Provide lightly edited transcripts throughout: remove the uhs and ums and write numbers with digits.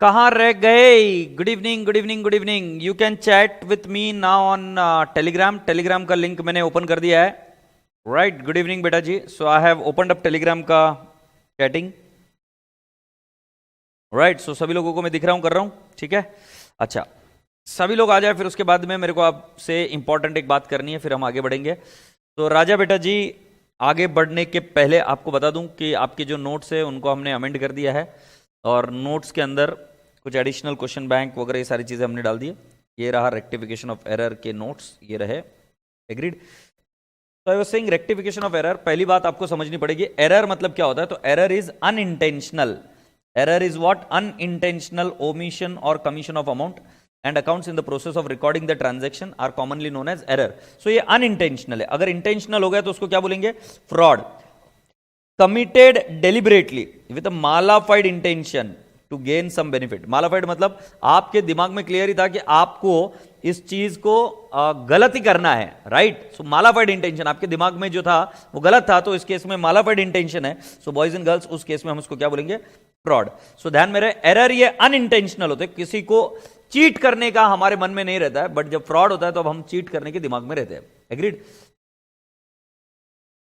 कहाँ रह गए? Good evening, good evening, good evening. You can chat with me now on Telegram. Telegram का link मैंने open कर दिया है. राइट, गुड इवनिंग बेटा जी. So I have opened up Telegram का चैटिंग. राइट, सो सभी लोगों को मैं दिख रहा हूं, कर रहा हूं. ठीक है, अच्छा, सभी लोग आ जाए. फिर उसके बाद में मेरे को आपसे इंपॉर्टेंट एक बात करनी है, फिर हम आगे बढ़ेंगे. तो राजा बेटा जी, आगे बढ़ने के पहले आपको बता दूं कि आपके जो नोट्स है उनको हमने अमेंड कर दिया है, और नोट्स के अंदर कुछ एडिशनल क्वेश्चन बैंक वगैरह ये सारी चीज़ें हमने डाल दी है. ये रहा रेक्टिफिकेशन ऑफ एरर के नोट्स, ये रहे. एग्रीड. तो I was saying rectification of error. पहली बात आपको समझनी पड़ेगी, एरर मतलब क्या होता है. तो error is unintentional. Error is what? Unintentional omission और commission of amount and accounts in the process of recording the transaction are commonly known as error. So ये अनइंटेंशनल है. अगर इंटेंशनल हो गया तो उसको क्या बोलेंगे? Fraud. Committed deliberately with a malified intention to gain some benefit. Malified मतलब आपके दिमाग में क्लियर ही था कि आपको इस चीज को गलत ही करना है. राइट. सो मालाफाइड इंटेंशन, आपके दिमाग में जो था वो गलत था, तो इस केस में मालाफाइड इंटेंशन है. सो बॉयज एंड गर्ल्स, उस केस में हम उसको क्या बोलेंगे? फ्रॉड. सो ध्यान में रहे, एरर ये अनइंटेंशनल होते, किसी को चीट करने का हमारे मन में नहीं रहता है. बट जब फ्रॉड होता है तो अब हम चीट करने के दिमाग में रहते हैं. एग्रीड.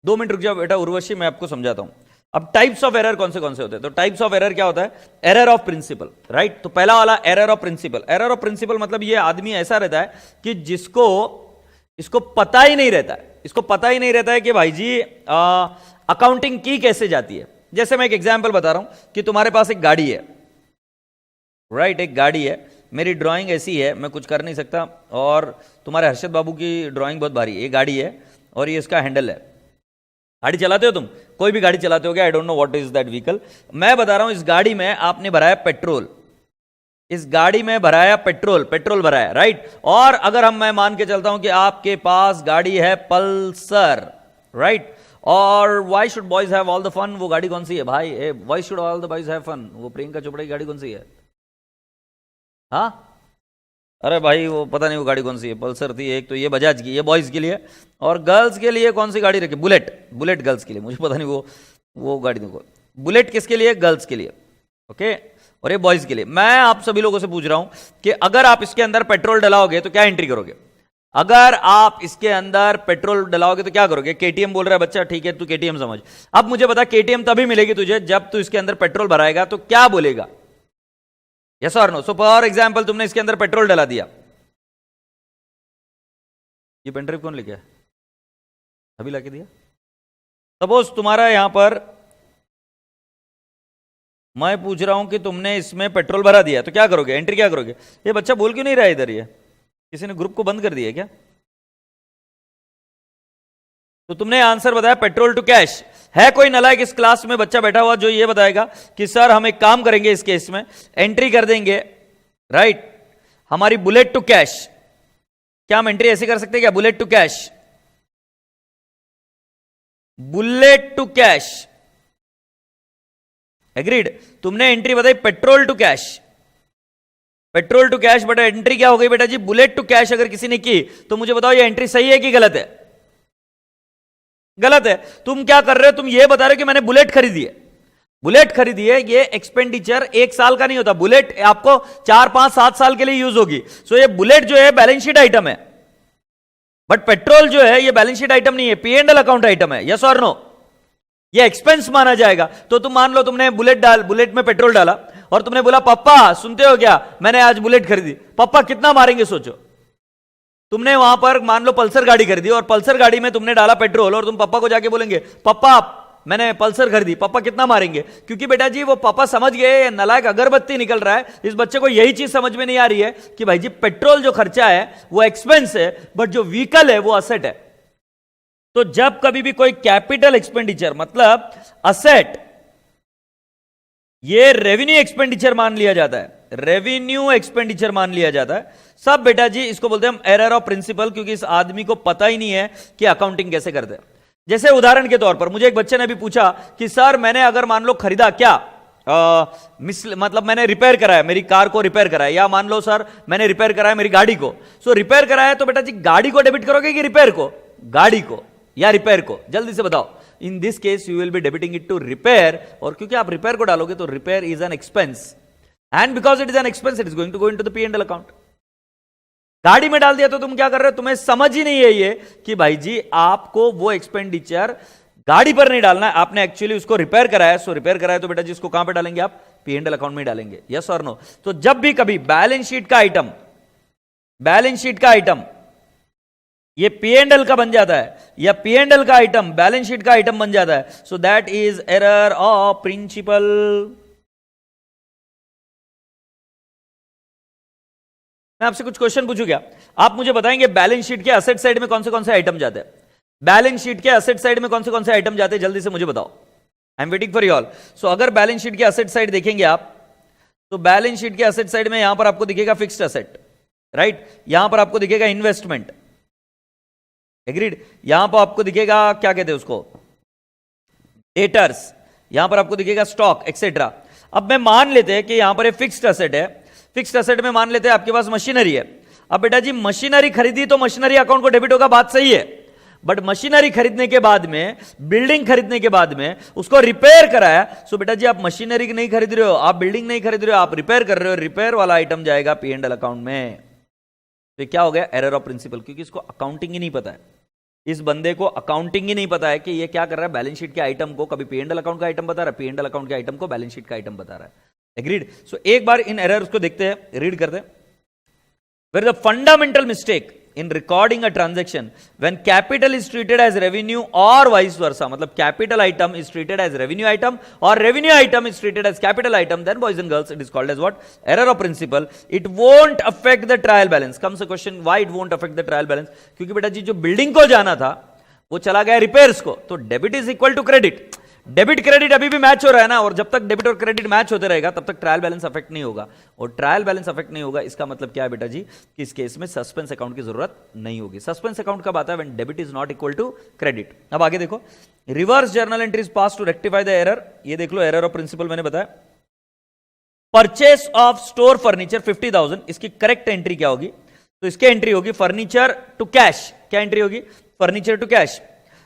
2 मिनट रुक जाओ बेटा उर्वशी, मैं आपको समझाता हूं. अब टाइप्स ऑफ एरर कौन से होते हैं? तो टाइप्स ऑफ एरर क्या होता है? Error of principle. राइट. तो पहला वाला error of principle. Error of principle मतलब ये आदमी ऐसा रहता है कि जिसको इसको पता ही नहीं रहता है. इसको पता ही नहीं रहता है कि भाई जी अकाउंटिंग की कैसे जाती है. जैसे मैं एक एग्जांपल बता रहा हूं कि तुम्हारे पास एक गाड़ी है. राइट, एक गाड़ी है. मेरी ड्राइंग ऐसी है, मैं कुछ कर नहीं सकता, और तुम्हारे हर्षद बाबू की ड्राइंग बहुत भारी है. ये गाड़ी है और ये इसका हैंडल है. गाड़ी चलाते हो तुम? कोई भी गाड़ी चलाते हो क्या? I don't know what is that vehicle. मैं बता रहा हूं, इस गाड़ी में आपने भराया पेट्रोल. इस गाड़ी में भराया पेट्रोल भराया. राइट. और अगर मैं मान के चलता हूं कि आपके पास गाड़ी है पल्सर. राइट. और why should boys have all the fun? वो गाड़ी कौन सी है भाई? Why should all the boys have fun? वो प्रियंका चोपड़ा की गाड़ी कौन सी है? हाँ, अरे भाई वो पता नहीं वो गाड़ी कौन सी है. पल्सर थी एक, तो ये बजाज की, ये बॉयज के लिए. और गर्ल्स के लिए कौन सी गाड़ी रखी? बुलेट गर्ल्स के लिए. मुझे पता नहीं वो गाड़ी देखो. बुलेट किसके लिए? गर्ल्स के लिए. ओके. और ये बॉयज के लिए. मैं आप सभी लोगों से पूछ रहा हूं कि अगर आप इसके अंदर पेट्रोल डलाओगे तो क्या एंट्री करोगे? अगर आप इसके अंदर पेट्रोल डलाओगे तो क्या करोगे? केटीएम बोल रहा है बच्चा. ठीक है, तू केटीएम समझ. अब मुझे बता, केटीएम तभी मिलेगी तुझे जब तू इसके अंदर पेट्रोल भराएगा. तो क्या बोलेगा? यस और नो? सो फॉर एग्जाम्पल, तुमने इसके अंदर पेट्रोल डला दिया. ये पेनड्राइव कौन लेके आया? अभी लाके दिया. सपोज तुम्हारा यहां पर, मैं पूछ रहा हूं कि तुमने इसमें पेट्रोल भरा दिया, तो क्या करोगे? एंट्री क्या करोगे? ये बच्चा बोल क्यों नहीं रहा इधर? ये किसी ने ग्रुप को बंद कर दिया क्या? तो तुमने आंसर बताया पेट्रोल टू कैश. है कोई नालायक इस क्लास में बच्चा बैठा हुआ जो ये बताएगा कि सर हम एक काम करेंगे, इस केस में एंट्री कर देंगे. राइट. हमारी बुलेट टू कैश. क्या हम एंट्री ऐसे कर सकते हैं क्या? Bullet to cash. Bullet to cash. Agreed. तुमने एंट्री बताई petrol to cash. Petrol to cash, but entry क्या हो गई बेटा जी? Bullet to cash. अगर किसी ने की तो मुझे बताओ ये एंट्री सही है कि गलत है? गलत है. तुम क्या कर रहे हो? तुम ये बता रहे हो कि मैंने बुलेट खरीदी है. बुलेट खरीदी है, ये एक्सपेंडिचर 1 साल का नहीं होता. बुलेट आपको 4, 5, 7 साल के लिए यूज होगी. सो ये बुलेट जो है बैलेंस शीट आइटम है, बट पेट्रोल जो है ये बैलेंस शीट आइटम नहीं है, P&L अकाउंट आइटम है. यस और नो? ये एक्सपेंस माना जाएगा. तो तुम मान लो तुमने बुलेट में पेट्रोल डाला और तुमने बोला पप्पा सुनते हो क्या, मैंने आज बुलेट खरीदी. पप्पा कितना मारेंगे सोचो. तुमने वहां पर मान लो पल्सर गाड़ी खरीदी, और पल्सर गाड़ी में तुमने डाला पेट्रोल, और तुम पापा को जाके बोलेंगे पप्पा मैंने पल्सर खरीदी, पापा कितना मारेंगे? क्योंकि बेटा जी वो पापा समझ गए नालायक अगरबत्ती निकल रहा है. इस बच्चे को यही चीज समझ में नहीं आ रही है कि भाई जी पेट्रोल जो खर्चा है वो एक्सपेंस है, बट जो व्हीकल है वो असेट है. तो जब कभी भी कोई कैपिटल एक्सपेंडिचर मतलब असेट, ये रेवेन्यू एक्सपेंडिचर मान लिया जाता है. रेवेन्यू एक्सपेंडिचर मान लिया जाता है. सब बेटा जी इसको बोलते हैं हम एरर ऑफ प्रिंसिपल, क्योंकि इस आदमी को पता ही नहीं है कि अकाउंटिंग कैसे करते हैं. जैसे उदाहरण के तौर पर मुझे एक बच्चे ने भी पूछा कि सर मैंने अगर मान लो खरीदा क्या, मतलब मैंने रिपेयर कराया, मेरी कार को रिपेयर कराया, या मान लो सर मैंने रिपेयर कराया मेरी गाड़ी को. सो रिपेयर कराया तो बेटा जी गाड़ी को डेबिट करोगे कि रिपेयर को? गाड़ी को या रिपेयर को? जल्दी से बताओ. In this case you will be debiting it to repair. और क्योंकि आप रिपेयर को डालोगे तो repair is an expense. And because it is an expense it is going to go into the P&L account. गाड़ी में डाल दिया तो तुम क्या कर रहे हो, तुम्हें समझ ही नहीं है ये कि भाई जी आपको वो एक्सपेंडिचर गाड़ी पर नहीं डालना है, आपने एक्चुअली उसको रिपेयर कराया. सो रिपेयर कराया तो बेटा जी इसको कहां पे डालेंगे आप, P&L अकाउंट में डालेंगे. यस और नो. तो जब भी कभी बैलेंस शीट का आइटम ये P&L का बन जाता है या P&L का आइटम बैलेंस शीट का आइटम बन जाता है, so that is error of principle. मैं आपसे कुछ क्वेश्चन पूछू क्या, आप मुझे बताएंगे बैलेंस शीट के असेट साइड में कौन से आइटम जाते हैं, बैलेंस शीट के असेट साइड में कौन से आइटम जाते हैं, जल्दी से मुझे बताओ. I am waiting for you all. So अगर बैलेंस शीट के असेट साइड देखेंगे आप, तो बैलेंस शीट के असेट साइड में यहां पर आपको दिखेगा फिक्स्ड असेट, राइट. यहां पर आपको दिखेगा इन्वेस्टमेंट, एग्रीड. यहां पर आपको दिखेगा क्या कहते हैं उसको, डेटर्स. यहां पर आपको दिखेगा स्टॉक एक्सेट्रा. अब मैं मान लेते हैं कि यहां पर फिक्स्ड असेट है, फिक्स्ड असेट में मान लेते हैं आपके पास मशीनरी है. अब बेटा जी मशीनरी खरीदी तो मशीनरी अकाउंट को डेबिट होगा, बात सही है. बट मशीनरी खरीदने के बाद में, बिल्डिंग खरीदने के बाद में उसको रिपेयर कराया, सो बेटा जी आप मशीनरी नहीं खरीद रहे हो, आप बिल्डिंग नहीं खरीद रहे हो, आप रिपेयर कर रहे हो, रिपेयर वाला आइटम जाएगा P&L अकाउंट में. तो क्या हो गया, एरर ऑफ प्रिंसिपल, क्योंकि इसको अकाउंटिंग ही नहीं पता है. इस बंदे को अकाउंटिंग ही नहीं पता है कि ये क्या कर रहा है, बैलेंस शीट के आइटम को कभी P&L अकाउंट का आइटम बता रहा है, P&L अकाउंट के आइटम को बैलेंस शीट का आइटम बता रहा है. एग्रीड. सो एक बार इन एरर्स को देखते हैं, रीड करते हैं. Where the fundamental mistake in recording a transaction when capital is treated as revenue or vice versa, मतलब capital item is treated as revenue item or revenue item is treated as capital item, then boys and girls it is called as what, error of principle. It won't affect the trial balance. comes a question, why it won't affect the trial balance? क्योंकि बेटा जी जो building को जाना था वो चला गया रिपेयर्स को, तो debit is equal to credit. Debit credit अभी भी मैच हो रहा है ना, और जब तक डेबिट और क्रेडिट मैच होते रहेगा तब तक ट्रायल बैलेंस अफेक्ट नहीं होगा. और ट्रायल बैलेंस अफेक्ट नहीं होगा इसका मतलब क्या है बेटा जी, कि इस केस में सस्पेंस अकाउंट की जरूरत नहीं होगी. सस्पेंस अकाउंट कब आता है, when debit is not equal to credit. अब आगे देखो, reverse journal entries pass to rectify the error. ये देख लो एरर ऑफ प्रिंसिपल मैंने बताया. परचेस ऑफ स्टोर फर्नीचर 50,000, इसकी करेक्ट एंट्री क्या होगी, तो इसकी एंट्री होगी फर्नीचर टू कैश. क्या एंट्री होगी, फर्नीचर टू कैश.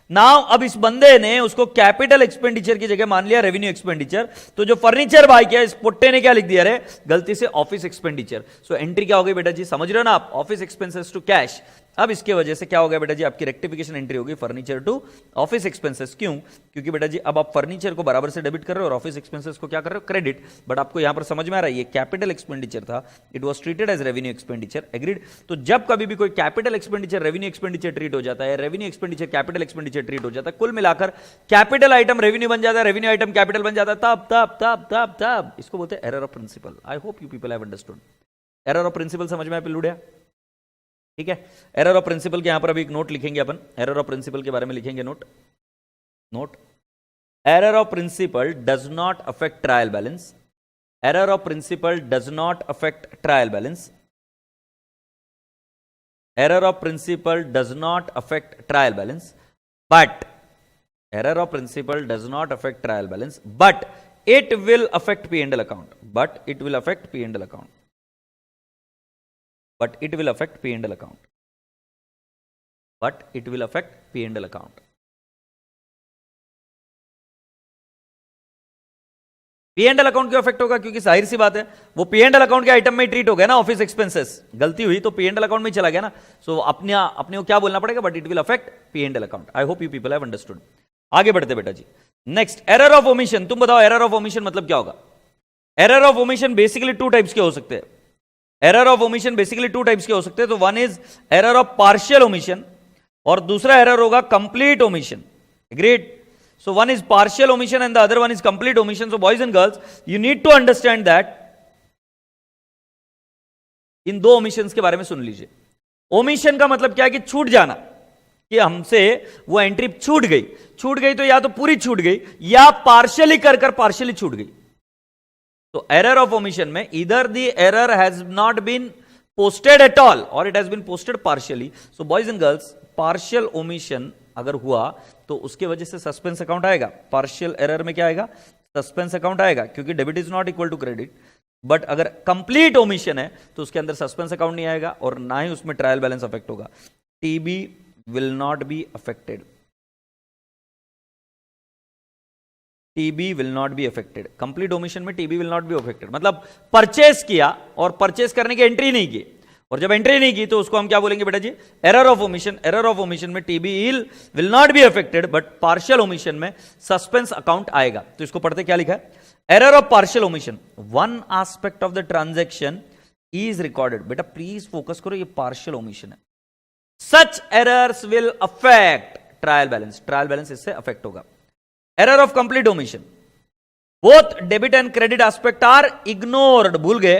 नाउ अब इस बंदे ने उसको कैपिटल एक्सपेंडिचर की जगह मान लिया रेवेन्यू एक्सपेंडिचर, तो जो फर्नीचर बाय किया इस पुट्टे ने क्या लिख दिया रे, गलती से ऑफिस एक्सपेंडिचर. सो एंट्री क्या हो गई बेटा जी, समझ रहे हो ना आप, ऑफिस एक्सपेंसेस टू कैश. अब इसके वजह से क्या हो गया बेटा जी, आपकी रेक्टिफिकेशन एंट्री होगी फर्नीचर टू ऑफिस एक्सपेंसेस. क्यों, क्योंकि बेटा जी अब आप फर्नीचर को बराबर से डेबिट कर रहे हो और ऑफिस एक्सपेंसेस को क्या कर रहे हो, क्रेडिट. बट आपको यहां पर समझ में आ रहा है ये कैपिटल एक्सपेंडिचर था, it was treated as revenue expenditure. Agreed. तो जब कभी भी कोई capital expenditure revenue expenditure treat हो जाता है, revenue expenditure capital expenditure treat हो जाता है, कुल मिलाकर कैपिटल आइटम रेवेन्यू बन जाता है, रेवेन्यू आइटम कैपिटल बन जाता है, तब तब तब तब तब इसको बोलते हैं error of principle. I hope you people have understood. Error of principle समझ में आया पिल्लुड़िया, ठीक है. एरर ऑफ प्रिंसिपल के यहां पर अभी एक नोट लिखेंगे अपन, एरर ऑफ प्रिंसिपल के बारे में लिखेंगे note. Error of principle does not affect trial balance. Error of principle does not affect trial balance. Error of principle does not affect trial balance, but error of principle does not affect trial balance, but it will affect P&L account. But it will affect P&L account. But it will affect P&L account. But it will affect P&L account. P&L account क्यों affect होगा, क्योंकि जाहिर सी बात है वो P&L account के item में treat हो गया ना, ऑफिस एक्सपेंसेस. गलती हुई तो P&L अकाउंट में चला गया ना. सो अपने को क्या बोलना पड़ेगा, but it will affect P&L account. I hope you people have understood. आगे बढ़ते बेटा जी. Next, error of omission. तुम बताओ एरर ऑफ ओमिशन मतलब क्या होगा. Error of omission basically two types के हो सकते हैं. Error of omission basically two types के हो सकते हैं. तो one is error of partial omission और दूसरा एरर होगा complete omission. Great. So one is partial omission and the other one is complete omission. So boys and girls, you need to understand that. इन दो omissions के बारे में सुन लीजिए. omission का मतलब क्या है, कि छूट जाना, कि हमसे वो एंट्री छूट गई तो या तो पूरी छूट गई या पार्शियली कर पार्शियली छूट गई. तो एरर ऑफ ओमिशन में इधर the error has not been posted at all और it has been posted partially. So boys and girls, partial omission अगर हुआ तो उसके वजह से सस्पेंस अकाउंट आएगा. पार्शियल एरर में क्या आएगा, सस्पेंस अकाउंट आएगा, क्योंकि debit is not equal to credit. But अगर कंप्लीट ओमिशन है तो उसके अंदर सस्पेंस अकाउंट नहीं आएगा और ना ही उसमें ट्रायल बैलेंस अफेक्ट होगा. TB will not be affected. TB will not be affected. Complete omission में TB will not be affected मतलब परचेस किया और परचेस करने की एंट्री नहीं की, और जब एंट्री नहीं की तो उसको हम क्या बोलेंगे बेटा जी, error of omission. Error of omission में TB will not be affected but partial omission में सस्पेंस अकाउंट आएगा। तो इसको पढ़ते क्या लिखा है, error of partial omission, one aspect of the transaction is recorded. बेटा प्लीज फोकस करो, ये पार्शियल ओमिशन है। Such errors will affect trial balance, trial balance इससे अफेक्ट होगा। Error of complete omission, both debit and credit aspect are ignored, भूल गए,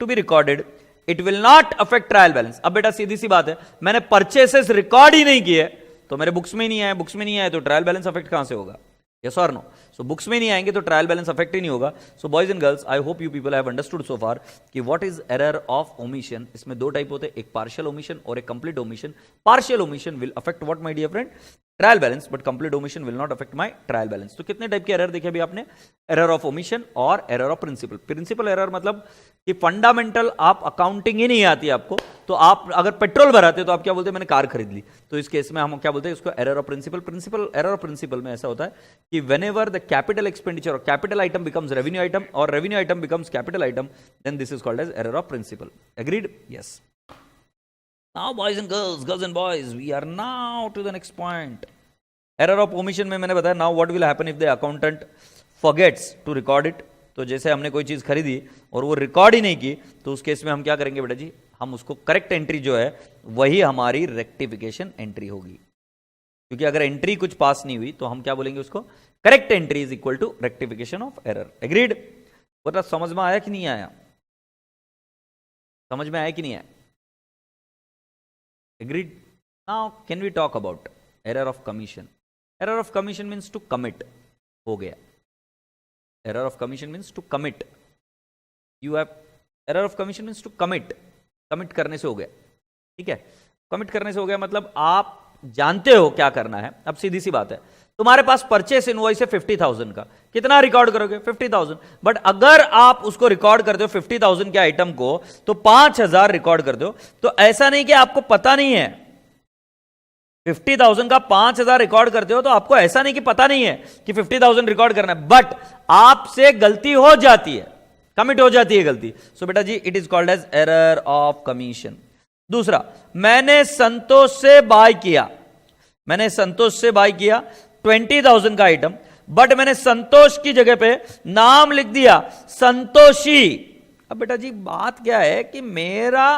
to be recorded, it will not affect trial balance. अब बेटा सीधी सी बात है, मैंने परचेसेस रिकॉर्ड ही नहीं किए तो मेरे बुक्स में नहीं आए, बुक्स में नहीं आए तो ट्रायल बैलेंस अफेक्ट कहां से होगा, यस और नो। सो बुक्स में नहीं आएंगे तो ट्रायल बैलेंस अफेक्ट ही नहीं होगा। So boys and girls, I hope you people have understood so far कि what is error of omission. इसमें दो टाइप होते हैं, एक पार्शियल ओमिशन और एक complete omission. Partial omission will affect what my dear friend, trial balance, but complete omission will not affect my trial balance. तो कितने टाइप के एरर देखे अभी आपने, एरर ऑफ ओमिशन और error of principle. Principle error मतलब कि fundamental आप अकाउंटिंग ही नहीं आती आपको, तो आप अगर पेट्रोल भराते तो आप क्या बोलते हैं, मैंने कार खरीद ली, तो इस केस में हम क्या बोलते हैं इसको, error of principle. Principle error of principle में ऐसा होता है कि व्हेनेवर द कैपिटल एक्सपेंडिचर और capital item becomes revenue item और revenue item becomes capital item, then this is called as error of principle. Agreed, yes. Now boys and girls, girls and boys, we are now to the next point. Error of omission में मैंने बताया, now what will happen if the accountant forgets to record it. तो जैसे हमने कोई चीज खरीदी और वो रिकॉर्ड ही नहीं की तो उस केस में हम क्या करेंगे बेटा जी, हम उसको करेक्ट एंट्री जो है वही हमारी रेक्टिफिकेशन एंट्री होगी, क्योंकि अगर एंट्री कुछ पास नहीं हुई तो हम क्या बोलेंगे उसको, correct entry is equal to rectification of error. Agreed, बता समझ में आया कि नहीं आया, समझ में आया कि नहीं आया, agreed. Now can we talk about error of commission. Error of commission means to commit, हो गया। Error of commission means to commit, you have, error of commission means to commit, commit करने से हो गया, ठीक है। कमिट करने से हो गया मतलब आप जानते हो क्या करना है। अब सीधी सी बात है, तुम्हारे पास परचेस इनवॉइस है 50,000 का, कितना रिकॉर्ड करोगे, 50,000। बट अगर आप उसको रिकॉर्ड करते हो 50,000 के आइटम को तो 5,000 रिकॉर्ड करते हो, तो ऐसा नहीं कि आपको पता नहीं है, 50,000 का 5,000 रिकॉर्ड करते हो तो आपको ऐसा नहीं कि पता नहीं है कि 50,000 रिकॉर्ड करना है, बट आपसे गलती हो जाती है, कमिट हो जाती है गलती। सो बेटा जी it is called as error of commission. दूसरा, मैंने संतोष से बाय किया, मैंने संतोष से बाय किया 20,000 का आइटम, बट मैंने संतोष की जगह पे नाम लिख दिया संतोषी। अब बेटा जी बात क्या है कि मेरा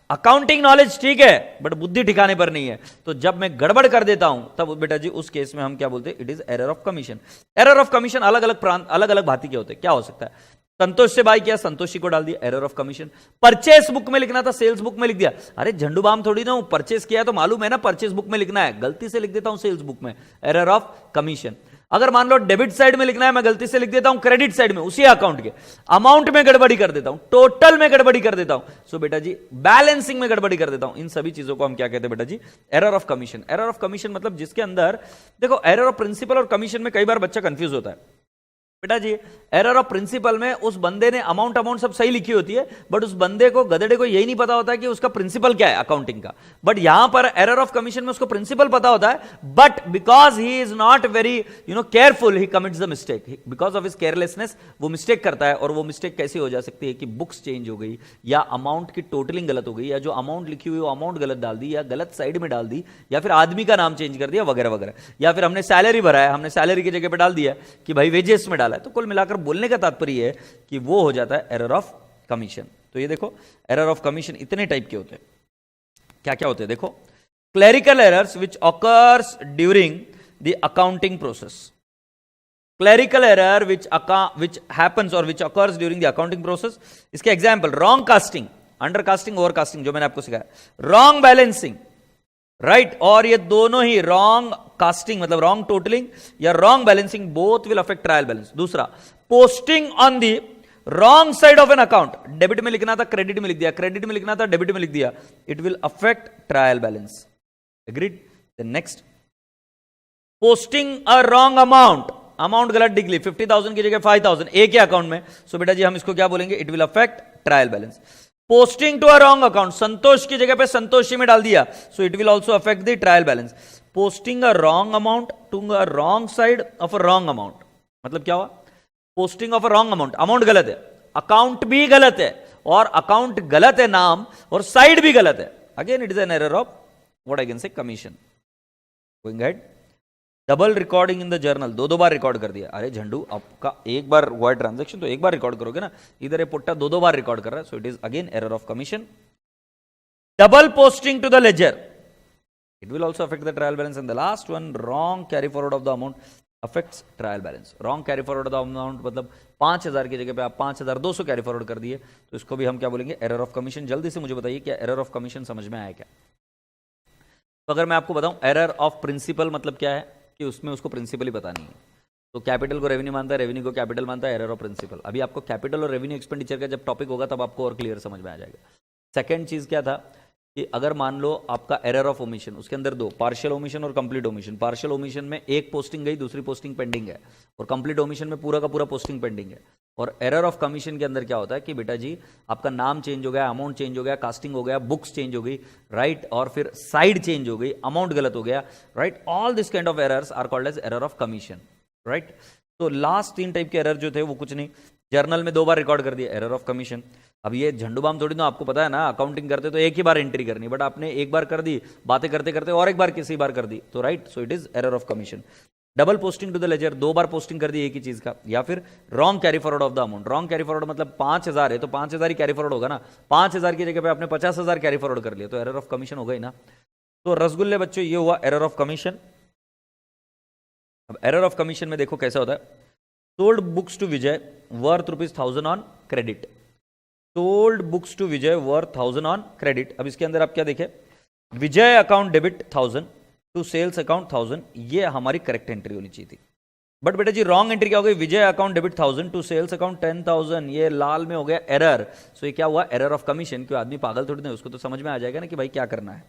अकाउंटिंग नॉलेज ठीक है बट बुद्धि ठिकाने पर नहीं है, तो जब मैं गड़बड़ कर देता हूं तब बेटा जी उस केस में हम क्या बोलते हैं, it is error of commission. Error of commission अलग अलग प्रांत, अलग अलग भांति के होते हैं। क्या हो सकता है, संतोष से बाय किया, संतोषी को डाल दिया, error of commission. Purchase book में लिखना था, सेल्स बुक में लिख दिया, अरे झंडू बाम थोड़ी ना हूं, परचेस किया तो मालूम है ना परचेस बुक में लिखना है, गलती से लिख देता हूं सेल्स बुक में, एरर ऑफ कमीशन। अगर मान लो डेबिट साइड में लिखना है, मैं गलती से लिख देता हूं क्रेडिट साइड में, उसी अकाउंट के अमाउंट में गड़बड़ी कर देता हूं, टोटल में गड़बड़ी कर देता हूं, सो बेटा जी बैलेंसिंग में गड़बड़ी कर देता हूं। इन सभी चीजों को हम क्या कहते हैं बेटा जी, error of commission. Error of commission मतलब जिसके अंदर, देखो एरर ऑफ प्रिंसिपल और कमीशन में कई बार बच्चा कंफ्यूज होता है। बेटा जी एरर ऑफ प्रिंसिपल में उस बंदे ने अमाउंट सब सही लिखी होती है, बट उस बंदे को, गधेड़े को यही नहीं पता होता कि उसका प्रिंसिपल क्या है अकाउंटिंग का। बट यहां पर एरर ऑफ कमीशन में उसको प्रिंसिपल पता होता है, but because he is not very careful, he commits the mistake, because of his carelessness वो मिस्टेक करता है। और वो मिस्टेक कैसी हो जा सकती है कि बुक्स चेंज हो गई, या अमाउंट की टोटलिंग गलत हो गई, या जो अमाउंट लिखी हुई वो अमाउंट गलत डाल दी, या गलत साइड में डाल दी, या फिर आदमी का नाम चेंज कर दिया वगैरह वगैरह, या फिर हमने सैलरी भरा है, हमने सैलरी की जगह पर डाल दिया कि भाई वेजेस में डाला है। तो कुल मिलाकर बोलने का तात्पर्य है कि वो हो जाता है एरर ऑफ कमीशन। तो ये देखो एरर ऑफ कमीशन इतने टाइप के होते हैं, क्या क्या होते हैं देखो, clerical errors which occurs during the accounting process, clerical error which happens और which occurs during the accounting process. इसके example, wrong casting, under casting, over casting, जो मैंने आपको सिखाया, रॉन्ग बैलेंसिंग, राइट, और ये दोनों ही रॉन्ग कास्टिंग मतलब रॉन्ग टोटलिंग या wrong balancing, both will affect trial balance. दूसरा, posting on the wrong side of an account, debit में लिखना था क्रेडिट में लिख दिया, क्रेडिट में लिखना था डेबिट में लिख दिया, it will affect trial balance. Agreed. Next, posting a wrong amount, amount गलत लिख ली, 50,000 की जगह 5,000 एक ही अकाउंट में, सो बेटा जी हम इसको क्या बोलेंगे, it will affect trial balance. Posting to a wrong account, Santosh की जगह पे संतोषी में डाल दिया, so it will also affect the trial balance. Posting a wrong amount to a wrong side of a wrong amount, मतलब क्या हुआ, posting of a wrong amount, amount गलत है, अकाउंट भी गलत है, और अकाउंट गलत है नाम, और साइड भी गलत है, again it is an error of what I can say commission. Going ahead, double recording in the journal, दो बार रिकॉर्ड कर दिया। अरे झंडू, आपका एक बार हुआ है ट्रांजेक्शन तो एक बार रिकॉर्ड करोगे ना, इधर ये पुट्टा दो बार रिकॉर्ड कर रहा है, so it is again error of commission. Double posting to the ledger, it will also affect the trial balance. And the last one, wrong carry forward of the amount affects trial balance. wrong carry forward of the amount मतलब 5000 की जगह पे आप 5200 carry forward कर दिए, तो इसको भी हम क्या बोलेंगे, एरर ऑफ कमीशन। जल्दी से मुझे बताइए क्या एरर ऑफ कमीशन समझ में आया क्या? तो अगर मैं आपको बताऊं एरर ऑफ प्रिंसिपल मतलब क्या है, कि उसमें उसको प्रिंसिपल ही पता नहीं है, तो कैपिटल को रेवेन्यू मानता है, रेवेन्यू को कैपिटल मानता है, एरर ऑफ प्रिंसिपल। अभी आपको कैपिटल और रेवेन्यू एक्सपेंडिचर का जब टॉपिक होगा तब आपको और क्लियर समझ में आ जाएगा। सेकेंड चीज क्या था कि अगर मान लो आपका एरर ऑफ ओमिशन, उसके अंदर दो, पार्शियल ओमिशन और कंप्लीट ओमिशन। पार्शियल ओमिशन में एक पोस्टिंग गई, दूसरी पोस्टिंग पेंडिंग है, और कंप्लीट ओमिशन में पूरा का पूरा पोस्टिंग पेंडिंग है। और एरर ऑफ कमीशन के अंदर क्या होता है कि बेटा जी आपका नाम चेंज हो गया, अमाउंट चेंज हो गया, कास्टिंग हो गया, बुक्स चेंज हो गई, राइट, और फिर साइड चेंज हो गई, अमाउंट गलत हो गया, right. All this kind of errors are called as error of commission, right. तो लास्ट 3 टाइप के एरर जो थे वो कुछ नहीं, जर्नल में 2 बार रिकॉर्ड कर दिया, एरर ऑफ कमीशन। अब ये झंडू बाम थोड़ी ना, आपको पता है ना, अकाउंटिंग करते तो एक ही बार एंट्री करनी, बट आपने एक बार कर दी, बातें करते करते और एक बार किसी बार कर दी, तो right, so it is error of commission. Double posting to the ledger, 2 बार पोस्टिंग कर दी एक ही चीज का, या फिर wrong carry forward of the amount. Wrong carry forward मतलब 5000 है तो 5000 ही कैरी फॉरवर्ड होगा ना, 5000 की जगह पे आपने 50000 कैरी फॉरवर्ड कर लिया, तो एरर ऑफ कमीशन हो गई ना। तो रसगुल्ले बच्चों ये हुआ एरर ऑफ कमीशन। अब एरर ऑफ कमीशन में देखो कैसा होता है, sold books to Vijay worth ₹1000 on credit, sold books to Vijay worth 1000 on credit. अब इसके अंदर आप क्या देखें, Vijay account debit 1000 to sales account 1000, ये हमारी करेक्ट एंट्री होनी चाहिए थी। बट बेटा जी रॉन्ग एंट्री क्या हो गई, Vijay account debit 1000 to sales account 10000, ये लाल में हो गया एरर। सो ये क्या हुआ, एरर ऑफ कमीशन। क्यों, आदमी पागल थोड़ी नहीं, उसको तो समझ में आ जाएगा ना कि भाई क्या करना है,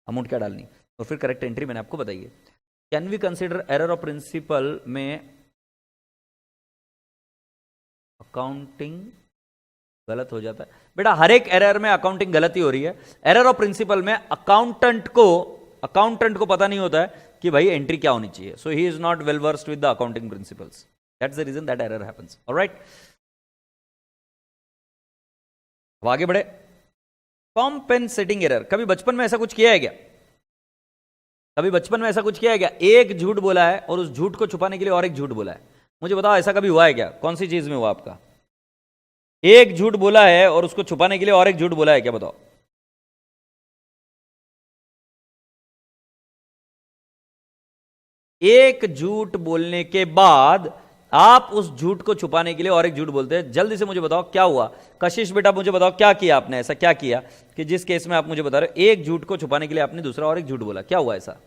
अमाउंट क्या डालनी, और फिर करेक्ट एंट्री मैंने आपको बताई है। Can we consider error of principle में अकाउंटिंग गलत हो जाता है? बेटा हर एक एरर में अकाउंटिंग गलती हो रही है। एरर ऑफ प्रिंसिपल में अकाउंटेंट को पता नहीं होता है कि भाई एंट्री क्या होनी चाहिए, so he is not well versed with the accounting principles, that's the reason that error happens. Alright, अब आगे बढ़े। कॉम्पेंसेटिंग एरर, कभी बचपन में ऐसा कुछ किया है क्या? कभी बचपन में ऐसा कुछ किया है क्या, एक झूठ बोला है और उस झूठ को छुपाने के लिए और एक झूठ बोला है? मुझे बताओ ऐसा कभी हुआ है क्या? कौन सी चीज में हुआ आपका? एक झूठ बोला है और उसको छुपाने के लिए और एक झूठ बोला है क्या, बताओ? एक झूठ बोलने के बाद आप उस झूठ को छुपाने के लिए और एक झूठ बोलते हैं। जल्दी से मुझे बताओ क्या हुआ। कशिश बेटा मुझे बताओ क्या किया आपने, ऐसा क्या किया कि जिस केस में आप मुझे बता रहे हो एक झूठ को छुपाने के लिए आपने दूसरा और एक झूठ बोला, क्या हुआ ऐसा?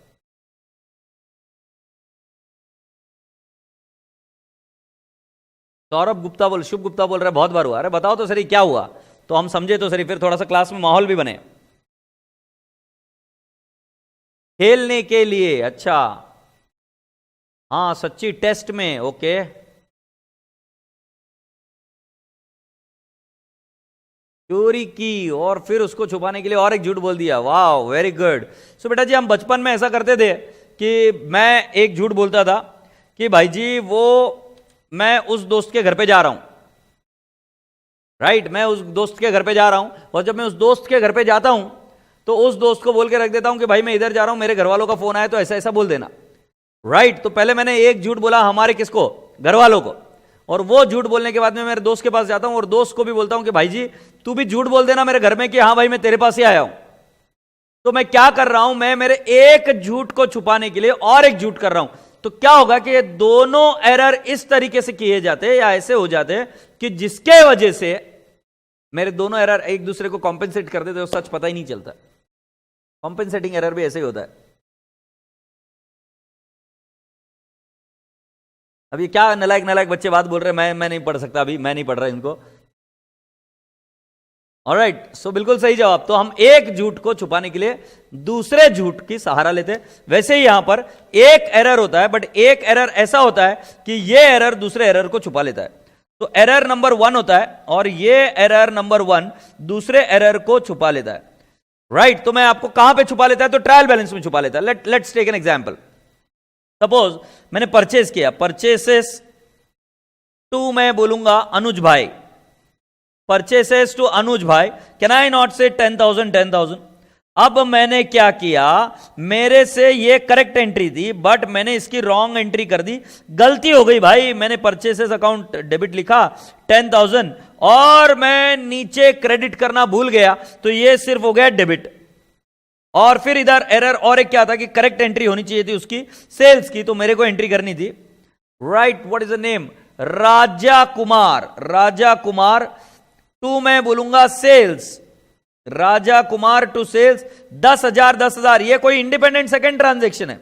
सौरभ गुप्ता बोल, शुभ गुप्ता बोल रहे बहुत बार हुआ। अरे बताओ तो सही क्या हुआ, तो हम समझे तो सही, फिर थोड़ा सा क्लास में माहौल भी बने। खेलने के लिए, अच्छा हाँ सच्ची टेस्ट में, ओके। चोरी की और फिर उसको छुपाने के लिए और एक झूठ बोल दिया, वाह वेरी गुड। सो बेटा जी हम बचपन में ऐसा करते थे कि मैं एक झूठ बोलता था कि भाई जी वो मैं उस दोस्त के घर पे जा रहा हूं, राइट, मैं उस दोस्त के घर पे जा रहा हूं, और जब मैं उस दोस्त के घर पे जाता हूं तो उस दोस्त को बोल के रख देता हूं कि भाई मैं इधर जा रहा हूं, मेरे घर वालों का फोन आया तो ऐसा ऐसा बोल देना, राइट। तो पहले मैंने एक झूठ बोला हमारे किसको, घर वालों को, और वो झूठ बोलने के बाद में मेरे दोस्त के पास जाता हूं और दोस्त को भी बोलता हूं कि भाई जी तू भी झूठ बोल देना मेरे घर में कि हाँ भाई मैं तेरे पास ही आया हूं। तो मैं क्या कर रहा हूं, मैं मेरे एक झूठ को छुपाने के लिए और एक झूठ कर रहा हूं। तो क्या होगा कि ये दोनों एरर इस तरीके से किए जाते हैं या ऐसे हो जाते हैं कि जिसके वजह से मेरे दोनों एरर एक दूसरे को कॉम्पेंसेट कर देते, सच पता ही नहीं चलता। कॉम्पेंसेटिंग एरर भी ऐसे ही होता है। अब ये क्या नलायक नलायक बच्चे बात बोल रहे हैं, मैं नहीं पढ़ सकता, अभी मैं नहीं पढ़ रहा इनको। ऑलराइट, सो बिल्कुल सही जवाब। तो हम एक झूठ को छुपाने के लिए दूसरे झूठ की सहारा लेते हैं। वैसे ही यहां पर एक एरर होता है, बट एक एरर ऐसा होता है कि ये एरर दूसरे एरर को छुपा लेता है। तो एरर नंबर 1 होता है और ये एरर नंबर 1 दूसरे एरर को छुपा लेता है, राइट। तो मैं आपको कहां पे छुपा लेता है, तो ट्रायल बैलेंस में छुपा लेता है। Let's take an example. Suppose मैंने परचेज किया, परचेसेस टू मैं बोलूंगा अनुज भाई, परचेसेस टू अनुज भाई, कैन आई नॉट से 10,000। अब मैंने क्या किया, मेरे से ये करेक्ट एंट्री थी बट मैंने इसकी रॉन्ग एंट्री कर दी, गलती हो गई भाई, मैंने परचेसेस अकाउंट डेबिट लिखा 10,000 और मैं नीचे क्रेडिट करना भूल गया, तो ये सिर्फ हो गया डेबिट। और फिर इधर एरर और एक क्या था कि करेक्ट एंट्री होनी चाहिए थी उसकी सेल्स की, तो मेरे को एंट्री करनी थी, right, what is the name, Raja Kumar, Raja Kumar to मैं बोलूंगा sales, Raja Kumar to sales 10,000, ये कोई इंडिपेंडेंट सेकंड ट्रांजैक्शन है,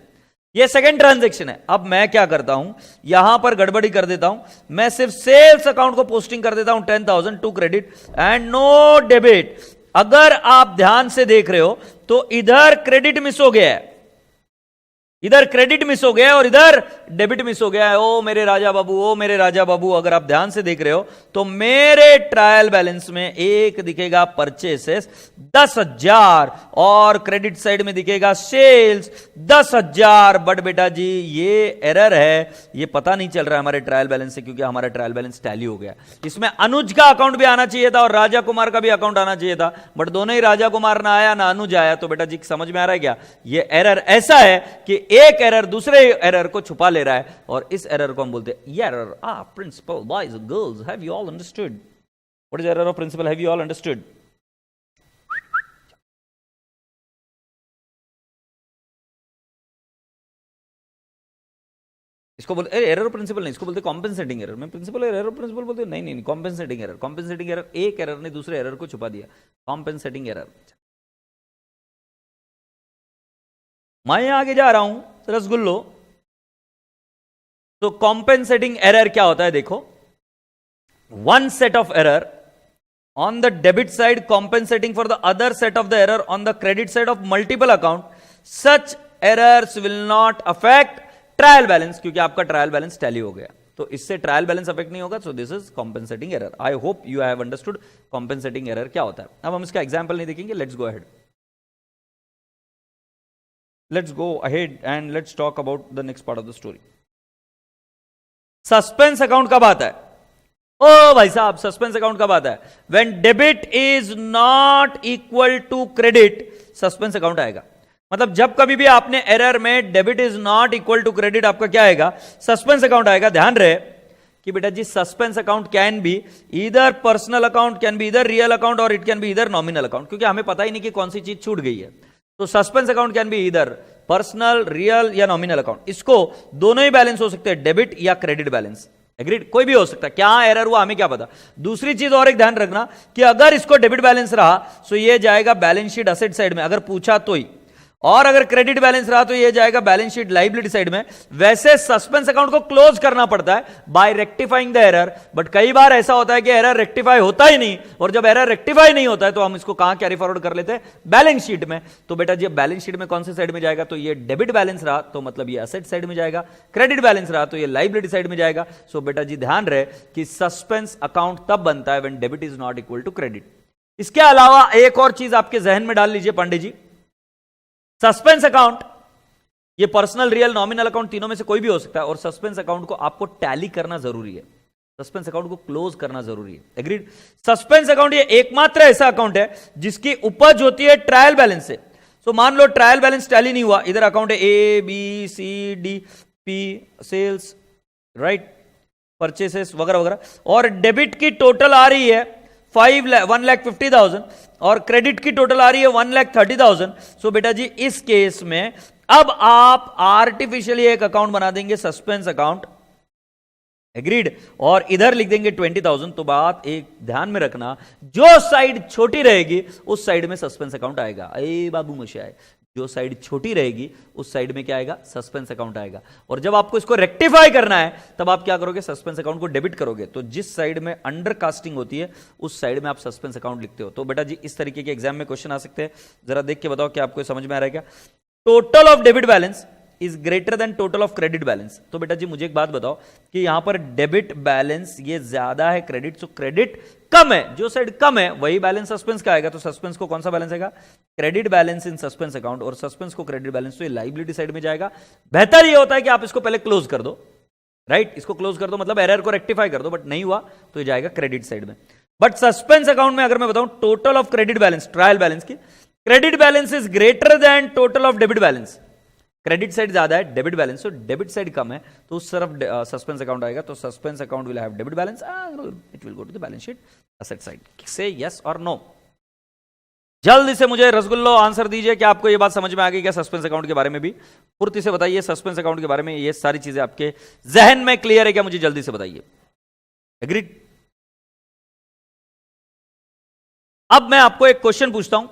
ये सेकंड ट्रांजैक्शन है। अब मैं क्या करता हूं, यहां पर गड़बड़ी कर देता हूं, मैं सिर्फ सेल्स अकाउंट को पोस्टिंग कर देता हूं 10,000 to credit and no debit. अगर आप ध्यान से देख रहे हो तो इधर क्रेडिट मिस हो गया है, इधर क्रेडिट मिस हो गया और इधर डेबिट मिस हो गया है। ओ मेरे राजा बाबू, ओ मेरे राजा बाबू, अगर आप ध्यान से देख रहे हो तो मेरे ट्रायल बैलेंस में एक दिखेगा परचेसेस 10,000 और क्रेडिट साइड में दिखेगा सेल्स 10,000, बट बेटा जी ये एरर है, ये पता नहीं चल रहा है हमारे ट्रायल बैलेंस से, क्योंकि हमारा ट्रायल बैलेंस टैली हो गया। इसमें अनुज का अकाउंट भी आना चाहिए था और राजा कुमार का भी अकाउंट आना चाहिए था, बट दोनों ही राजा कुमार ना आया ना अनुज आया। तो बेटा जी समझ में आ रहा है क्या, ये एरर ऐसा है कि एक एरर दूसरे एरर को छुपा ले रहा है, और इस एरर को हम बोलते हैं error of principle. Boys and girls, have you all understood what is error of principle? Have you all understood? इसको बोलते एरर ऑफ प्रिंसिपल नहीं, इसको बोलते कॉम्पेंसेटिंग एरर। मैं प्रिंसिपल एरर प्रिंसिपल बोलते नहीं नहीं, कॉम्पेंसेटिंग एरर। कॉम्पेंसेटिंग एरर, एक एरर ने दूसरे एरर को छुपा दिया, कॉम्पेंसेटिंग एरर। मैं आगे जा रहा हूं रसगुल्लो, तो कॉम्पेंसेटिंग एरर क्या होता है देखो, one set of error on the debit side compensating for the other set of the error on the credit side of multiple account, such errors will not affect trial balance, क्योंकि आपका trial balance tally हो गया, तो इससे trial balance affect नहीं होगा। So this is compensating error. I hope you have understood compensating error क्या होता है। अब हम इसका एग्जांपल नहीं देखेंगे, let's go ahead, let's go ahead and let's talk about the next part of the story. Suspense account कब आता है? ओ भाई साहब, सस्पेंस अकाउंट कब आता है? When debit is not equal to credit, suspense account आएगा। मतलब जब कभी भी आपने एरर में debit is not equal to credit, आपका क्या आएगा? सस्पेंस अकाउंट आएगा। ध्यान रहे कि बेटा जी सस्पेंस अकाउंट कैन बी इधर पर्सनल अकाउंट, कैन बी इधर रियल अकाउंट, और इट कैन बी इधर नॉमिनल अकाउंट, क्योंकि हमें पता ही नहीं कि कौन सी चीज छूट गई है। तो सस्पेंस अकाउंट कैन बी इधर पर्सनल, रियल या नॉमिनल अकाउंट। इसको दोनों ही बैलेंस हो सकते हैं, डेबिट या क्रेडिट बैलेंस, एग्रीड, कोई भी हो सकता है। क्या एरर हुआ हमें क्या पता। दूसरी चीज और एक ध्यान रखना कि अगर इसको डेबिट बैलेंस रहा तो ये जाएगा बैलेंस शीट असेट साइड में, अगर पूछा तो ही, और अगर क्रेडिट बैलेंस रहा तो ये जाएगा बैलेंस शीट लायबिलिटी साइड में। वैसे सस्पेंस अकाउंट को क्लोज करना पड़ता है by rectifying the error, but कई बार ऐसा होता है कि एरर रेक्टिफाई होता ही नहीं, और जब एरर रेक्टिफाई नहीं होता है तो हम इसको कहां कैरी फॉरवर्ड कर लेते हैं? बैलेंस शीट में। तो बेटा जी बैलेंस शीट में कौन सी साइड में जाएगा? तो ये डेबिट बैलेंस रहा तो मतलब ये असेट साइड में जाएगा, क्रेडिट बैलेंस रहा तो ये लायबिलिटी साइड में जाएगा। सो बेटा जी ध्यान रहे कि सस्पेंस अकाउंट तब बनता है when debit is not equal to credit. इसके अलावा एक और चीज आपके जहन में डाल लीजिए पांडे जी, सस्पेंस अकाउंट ये पर्सनल, रियल, नॉमिनल अकाउंट तीनों में से कोई भी हो सकता है, और सस्पेंस अकाउंट को आपको टैली करना जरूरी है, सस्पेंस अकाउंट को क्लोज करना जरूरी है, एग्रीड। सस्पेंस अकाउंट ये एकमात्र ऐसा अकाउंट है जिसकी उपज होती है ट्रायल बैलेंस से। सो मान लो ट्रायल बैलेंस टैली नहीं हुआ, इधर अकाउंट है A B C D P, sales, right, purchases वगैरह वगैरह, और डेबिट की टोटल आ रही है 1,50,000 और क्रेडिट की टोटल आ रही है 1,30,000। सो बेटा जी इस केस में अब आप आर्टिफिशियली एक अकाउंट बना देंगे सस्पेंस अकाउंट, एग्रीड, और इधर लिख देंगे 20,000। तो बात एक ध्यान में रखना, जो साइड छोटी रहेगी उस साइड में सस्पेंस अकाउंट आएगा। ए बाबू मुशाए, जो साइड छोटी रहेगी उस साइड में क्या आएगा? सस्पेंस अकाउंट आएगा। और जब आपको इसको रेक्टिफाई करना है तब आप क्या करोगे? सस्पेंस अकाउंट को डेबिट करोगे। तो जिस साइड में अंडर कास्टिंग होती है उस साइड में आप सस्पेंस अकाउंट लिखते हो। तो बेटा जी इस तरीके के एग्जाम में क्वेश्चन आ सकते हैं, जरा देख के बताओ कि आपको समझ में आ रहा है क्या? Total of debit balance is greater than total of credit balance. तो बेटा जी मुझे एक बात बताओ कि यहां पर डेबिट बैलेंस ये ज्यादा है क्रेडिट, तो क्रेडिट कम है, जो साइड कम है वही बैलेंस सस्पेंस का आएगा। तो सस्पेंस को कौन सा बैलेंस आएगा? क्रेडिट बैलेंस इन सस्पेंस अकाउंट, और सस्पेंस को क्रेडिट बैलेंस, तो ये लायबिलिटी साइड में जाएगा। बेहतर ये होता है कि आप इसको पहले क्लोज कर दो, राइट, इसको क्लोज कर दो, मतलब एरर को रेक्टिफाई कर दो, बट नहीं हुआ तो ये जाएगा क्रेडिट साइड में। बट सस्पेंस अकाउंट में अगर मैं बताऊं total of credit balance, trial balance की, credit balance is greater than total of debit balance. Credit side ज्यादा है, डेबिट बैलेंस, तो डेबिट साइड कम है, तो उस तरफ सस्पेंस अकाउंट आएगा, तो suspense account will have debit balance, it will go to the balance sheet asset side. Say yes और नो। जल्दी से मुझे रसगुल्लो आंसर दीजिए कि आपको ये बात समझ में आ गई क्या सस्पेंस अकाउंट के बारे में भी? फुर्ती से बताइए सस्पेंस अकाउंट के बारे में, ये सारी चीजें आपके जहन में क्लियर है क्या? मुझे जल्दी से बताइए। एग्रीड? अब मैं आपको एक क्वेश्चन पूछता हूं,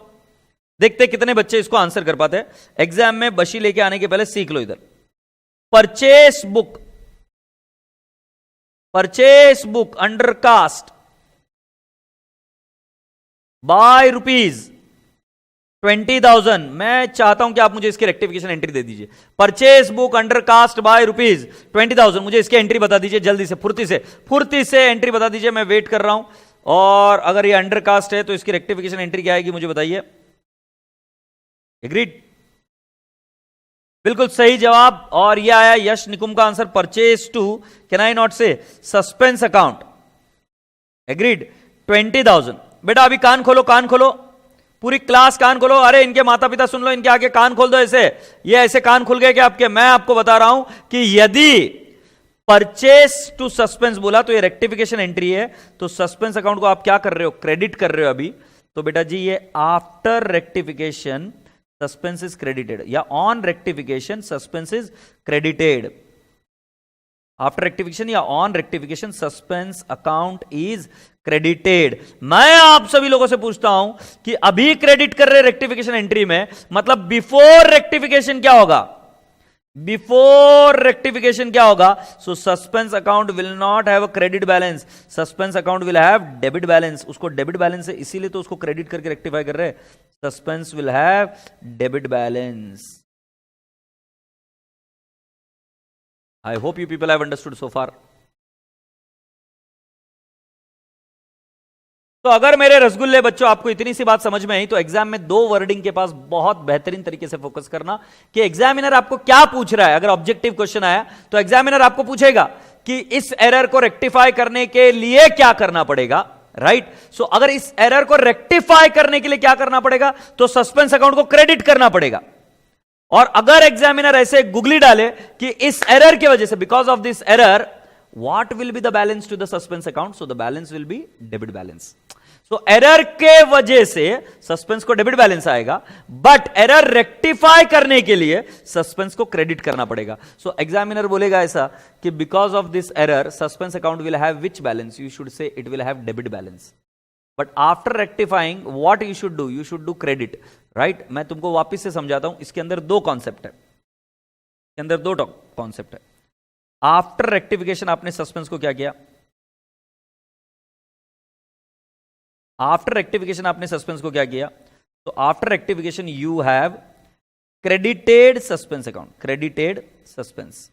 देखते कितने बच्चे इसको आंसर कर पाते हैं। एग्जाम में बशी लेके आने के पहले सीख लो इधर। Purchase book undercast by ₹20,000। मैं चाहता हूं कि आप मुझे इसकी रेक्टिफिकेशन एंट्री दे दीजिए। Purchase book undercast by ₹20,000, मुझे इसकी एंट्री बता दीजिए जल्दी से, फुर्ती से एंट्री बता दीजिए, मैं वेट कर रहा हूं। और अगर ये अंडर कास्ट है तो इसकी रेक्टिफिकेशन एंट्री क्या आएगी मुझे बताइए। एग्रीड? बिल्कुल सही जवाब। और ये आया यश निकुम का answer, purchase to, can I not say, suspense account. Agreed? 20,000। बेटा अभी कान खोलो, पूरी क्लास कान खोलो। अरे इनके माता पिता सुन लो, इनके आगे कान खोल दो ऐसे। ये ऐसे कान खुल गए क्या आपके? मैं आपको बता रहा हूं कि यदि परचेस टू सस्पेंस बोला तो ये रेक्टिफिकेशन एंट्री है, तो सस्पेंस अकाउंट को आप क्या कर रहे हो? क्रेडिट कर रहे हो अभी। तो बेटा जी ये after rectification suspense is credited, या on rectification suspense is credited. After rectification या on rectification suspense account is credited. मैं आप सभी लोगों से पूछता हूं कि अभी क्रेडिट कर रहे रेक्टिफिकेशन एंट्री में, मतलब बिफोर रेक्टिफिकेशन क्या होगा? बिफोर रेक्टिफिकेशन क्या होगा? So suspense account will not have a credit balance, suspense account will have debit balance. उसको डेबिट बैलेंस है इसीलिए तो उसको क्रेडिट करके रेक्टिफाई कर रहे हैं। Suspense will have debit balance. I hope you people have understood so far. तो अगर मेरे रसगुल्ले बच्चों आपको इतनी सी बात समझ में आई, तो एग्जाम में 2 वर्डिंग के पास बहुत बेहतरीन तरीके से फोकस करना कि एग्जामिनर आपको क्या पूछ रहा है। अगर ऑब्जेक्टिव क्वेश्चन आया तो एग्जामिनर आपको पूछेगा कि इस एरर को रेक्टिफाई करने के लिए क्या करना पड़ेगा, राइट? सो अगर इस एरर को रेक्टिफाई करने के लिए क्या करना पड़ेगा, तो सस्पेंस अकाउंट को क्रेडिट करना पड़ेगा। और अगर एग्जामिनर ऐसे गुगली डाले कि इस एरर की वजह से, because of this error, what will be the balance to the suspense account? So the balance will be debit balance. So error के वजह से सस्पेंस को डेबिट बैलेंस आएगा, बट एरर रेक्टिफाई करने के लिए सस्पेंस को क्रेडिट करना पड़ेगा। सो एग्जामिनर बोलेगा ऐसा कि because of this error suspense account will have which balance? You should say it will have debit balance. But after rectifying what you should do? You should do credit, right? मैं तुमको वापस से समझाता हूं। इसके अंदर 2 कॉन्सेप्ट है, इसके अंदर 2 कॉन्सेप्ट है। आफ्टर रेक्टिफिकेशन आपने सस्पेंस को क्या किया? आफ्टर रेक्टिफिकेशन आपने सस्पेंस को क्या किया? तो after rectification you have credited suspense account, credited suspense.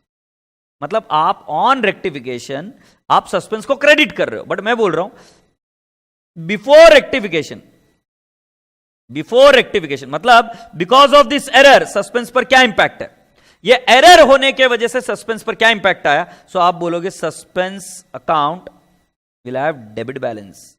मतलब आप ऑन रेक्टिफिकेशन आप सस्पेंस को क्रेडिट कर रहे हो, बट मैं बोल रहा हूं बिफोर रेक्टिफिकेशन, बिफोर रेक्टिफिकेशन मतलब because of this error suspense पर क्या इंपैक्ट है? ये एरर होने के वजह से सस्पेंस पर क्या इंपैक्ट आया? सो आप बोलोगे suspense account will have debit balance.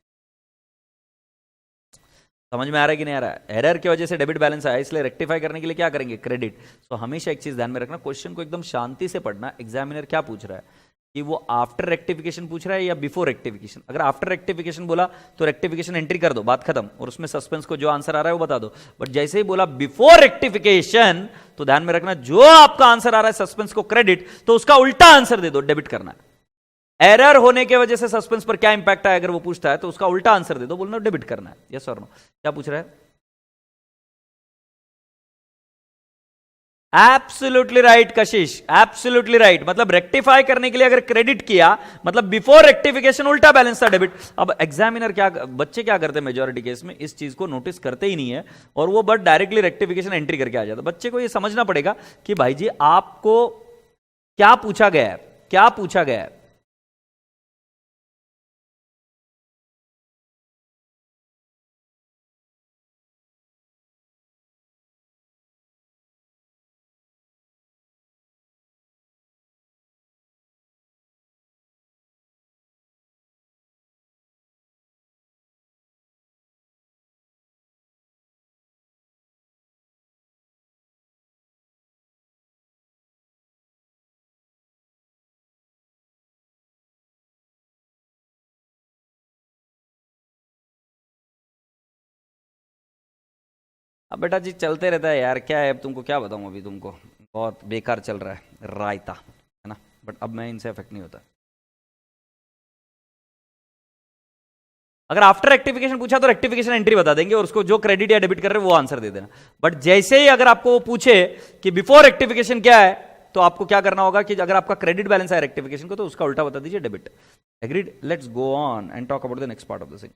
समझ में आ रहा है कि नहीं आ रहा है? एरर की वजह से डेबिट बैलेंस आया, इसलिए रेक्टिफाई करने के लिए क्या करेंगे? क्रेडिट। सो हमेशा एक चीज ध्यान में रखना, क्वेश्चन को एकदम शांति से पढ़ना। एग्जामिनर क्या पूछ रहा है कि वो आफ्टर रेक्टिफिकेशन पूछ रहा है या बिफोर रेक्टिफिकेशन। अगर आफ्टर रेक्टिफिकेशन बोला तो रेक्टिफिकेशन एंट्री कर दो, बात खत्म, और उसमें सस्पेंस को जो आंसर आ रहा है वो बता दो। बट जैसे ही बोला बिफोर रेक्टिफिकेशन, तो ध्यान में रखना जो आपका आंसर आ रहा है सस्पेंस को क्रेडिट, तो उसका उल्टा आंसर दे दो, डेबिट करना है। एरर होने की वजह से सस्पेंस पर क्या इंपैक्ट आया अगर वो पूछता है, तो उसका उल्टा आंसर दे दो, बोलना डेबिट करना है। यस और नो? क्या पूछ रहा है? एब्सोल्युटली राइट कशिश, एब्सोल्युटली राइट। मतलब रेक्टिफाई करने के लिए अगर क्रेडिट किया, मतलब बिफोर रेक्टिफिकेशन उल्टा बैलेंस था, डेबिट। अब एग्जामिनर क्या, बच्चे क्या करते हैं मेजॉरिटी केस में, इस चीज को नोटिस करते ही नहीं है, और वो बट डायरेक्टली रेक्टिफिकेशन एंट्री करके आ जाता। बच्चे को ये समझना पड़ेगा कि भाई जी आपको क्या पूछा गया है, क्या पूछा गया है। अब बेटा जी चलते रहता है यार, क्या है, अब तुमको क्या बताऊं, अभी तुमको बहुत बेकार चल रहा है रायता, है ना, बट अब मैं इनसे अफेक्ट नहीं होता। अगर आफ्टर रेक्टिफिकेशन पूछा तो रेक्टिफिकेशन एंट्री बता देंगे और उसको जो क्रेडिट या डेबिट कर रहे हैं वो आंसर दे देना। बट जैसे ही अगर आपको वो पूछे कि बिफोर रेक्टिफिकेशन क्या है, तो आपको क्या करना होगा कि अगर आपका क्रेडिट बैलेंस है रेक्टिफिकेशन को, तो उसका उल्टा बता दीजिए debit. Agreed? Let's go on and talk about the next part of the thing.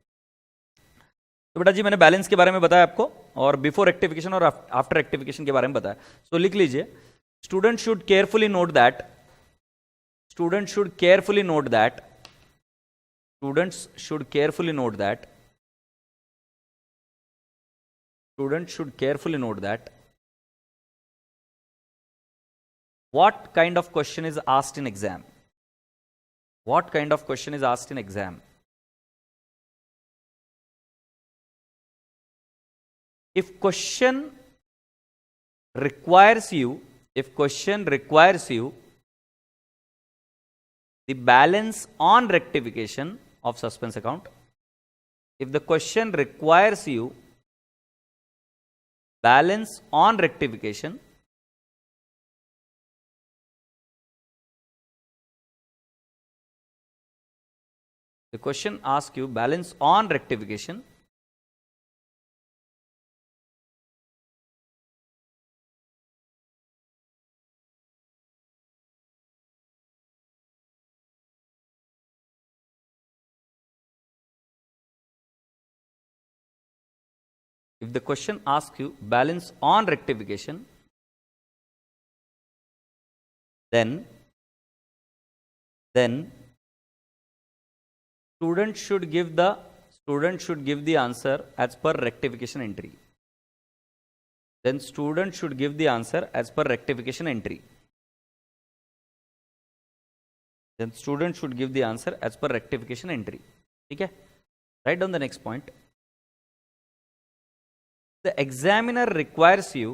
तो बेटा जी मैंने बैलेंस के बारे में बताया आपको, और बिफोर रेक्टिफिकेशन और आफ्टर रेक्टिफिकेशन के बारे में बताया। सो लिख लीजिए, student should carefully note that, student should carefully note that, students should carefully note that, students should carefully note that what kind of question is asked in exam, what kind of question is asked in exam. If question requires you, if question requires you the balance on rectification of suspense account, if the question requires you balance on rectification, the question asks you balance on rectification, if the question asks you balance on rectification, then student should give the answer as per rectification entry. Then student should give the answer as per rectification entry. Then student should give the answer as per rectification entry. ठीक है? Write down the next point. The examiner requires you,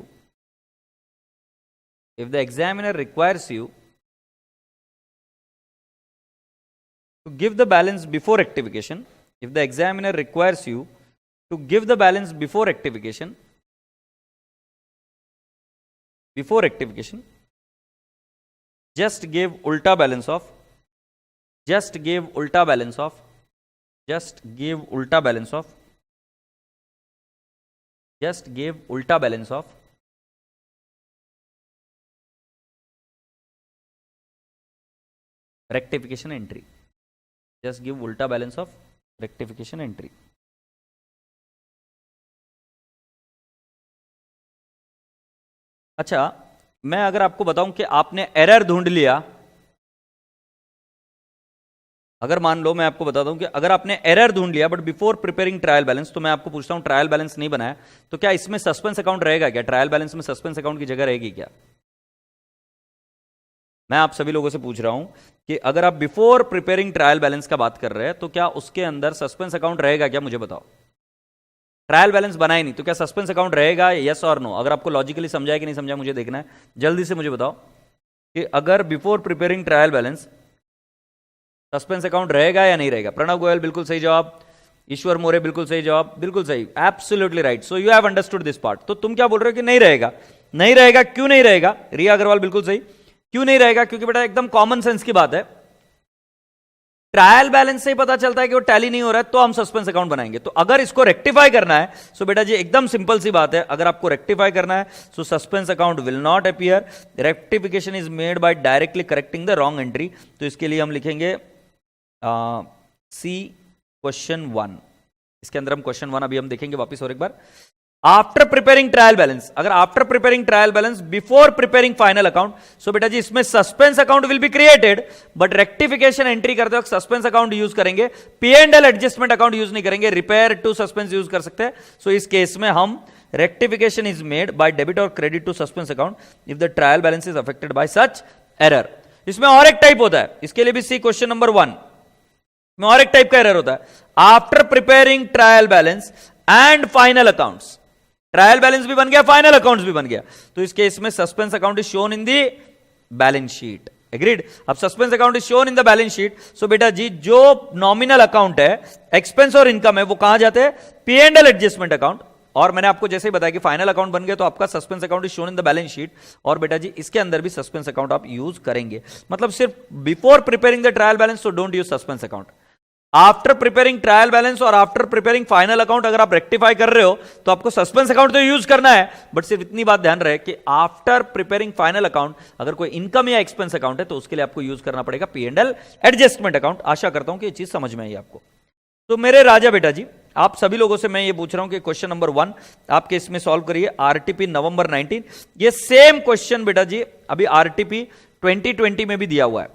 if the examiner requires you to give the balance before rectification, if the examiner requires you to give the balance before rectification, just give ulta balance of, just give ulta balance of, just give ulta balance of, just give ulta balance of rectification entry. Just give ulta balance of rectification entry. अच्छा, मैं अगर आपको बताऊं कि आपने error ढूंढ लिया, अगर मान लो मैं आपको बताता हूं कि अगर आपने एरर ढूंढ लिया but before preparing trial balance, तो मैं आपको पूछता हूं ट्रायल बैलेंस नहीं बनाया, तो क्या इसमें सस्पेंस अकाउंट रहेगा क्या? ट्रायल बैलेंस में सस्पेंस अकाउंट की जगह रहेगी क्या? मैं आप सभी लोगों से पूछ रहा हूं कि अगर आप बिफोर प्रिपेयरिंग ट्रायल बैलेंस का बात कर रहे हैं, तो क्या उसके अंदर सस्पेंस अकाउंट रहेगा क्या? मुझे बताओ। ट्रायल बैलेंस बनाए नहीं तो क्या सस्पेंस अकाउंट रहेगा? यस और नो? अगर आपको लॉजिकली समझाया कि नहीं समझा मुझे देखना है, जल्दी से मुझे बताओ कि अगर before preparing trial balance suspense account रहेगा या नहीं रहेगा? प्रणव गोयल बिल्कुल सही जवाब, ईश्वर मोरे बिल्कुल सही जवाब, बिल्कुल सही, absolutely right. So you have understood this part. तो तुम क्या बोल रहे हो कि नहीं रहेगा? नहीं रहेगा, क्यों नहीं रहेगा? रिया अग्रवाल बिल्कुल सही, क्यों नहीं रहेगा? क्योंकि बेटा एकदम कॉमन सेंस की बात है, ट्रायल बैलेंस से ही पता चलता है कि वो टैली नहीं हो रहा है, तो हम सस्पेंस अकाउंट बनाएंगे। तो अगर इसको रेक्टिफाई करना है, सो बेटा जी एकदम सिंपल सी बात है, अगर आपको रेक्टिफाई करना है, so suspense account will not appear, rectification is made by directly correcting the wrong entry. तो इसके लिए हम लिखेंगे सी क्वेश्चन 1। इसके अंदर हम क्वेश्चन 1 अभी हम देखेंगे वापस और एक बार। आफ्टर प्रिपेयरिंग ट्रायल बैलेंस, अगर after preparing trial balance before preparing final account, so बेटा जी इसमें suspense account will be created, but rectification entry करते वक्त सस्पेंस अकाउंट यूज करेंगे, P&L एडजस्टमेंट अकाउंट यूज नहीं करेंगे, रिपेयर टू सस्पेंस यूज कर सकते हैं। सो इस केस में हम rectification is made by debit और credit to suspense account if the trial balance is affected by such error. इसमें और एक टाइप होता है, इसके लिए भी सी क्वेश्चन नंबर 1 में और एक टाइप का एरर होता है, after preparing trial balance and final accounts. Trial balance भी बन गया, फाइनल अकाउंट्स भी बन गया, तो इस केस में suspense account is shown in the balance sheet. Agreed? अब suspense account is shown in the balance sheet, so बेटा जी जो नॉमिनल अकाउंट है, एक्सपेंस और इनकम है, वो कहां जाते हैं? P&L एडजस्टमेंट अकाउंट, और मैंने आपको जैसे ही बताया कि फाइनल अकाउंट बन गया तो आपका suspense account is shown in the balance sheet, और बेटा जी इसके अंदर भी सस्पेंस अकाउंट आप यूज करेंगे। मतलब सिर्फ before preparing the trial balance तो don't use suspense account, after preparing trial balance और आफ्टर प्रिपेयरिंग फाइनल अकाउंट अगर आप रेक्टिफाई कर रहे हो तो आपको सस्पेंस अकाउंट तो यूज करना है, बट सिर्फ इतनी बात ध्यान रहे कि आफ्टर प्रिपेयरिंग फाइनल अकाउंट अगर कोई इनकम या एक्सपेंस अकाउंट है तो उसके लिए आपको यूज करना पड़ेगा P&L एडजस्टमेंट अकाउंट। आशा करता हूं कि ये चीज समझ में आई आपको। तो मेरे राजा बेटा जी, आप सभी लोगों से मैं ये पूछ रहा हूं कि क्वेश्चन नंबर 1 आपके इसमें सॉल्व करिए, आरटीपी नवंबर 19। ये सेम क्वेश्चन बेटा जी अभी आरटीपी 2020 में भी दिया हुआ है,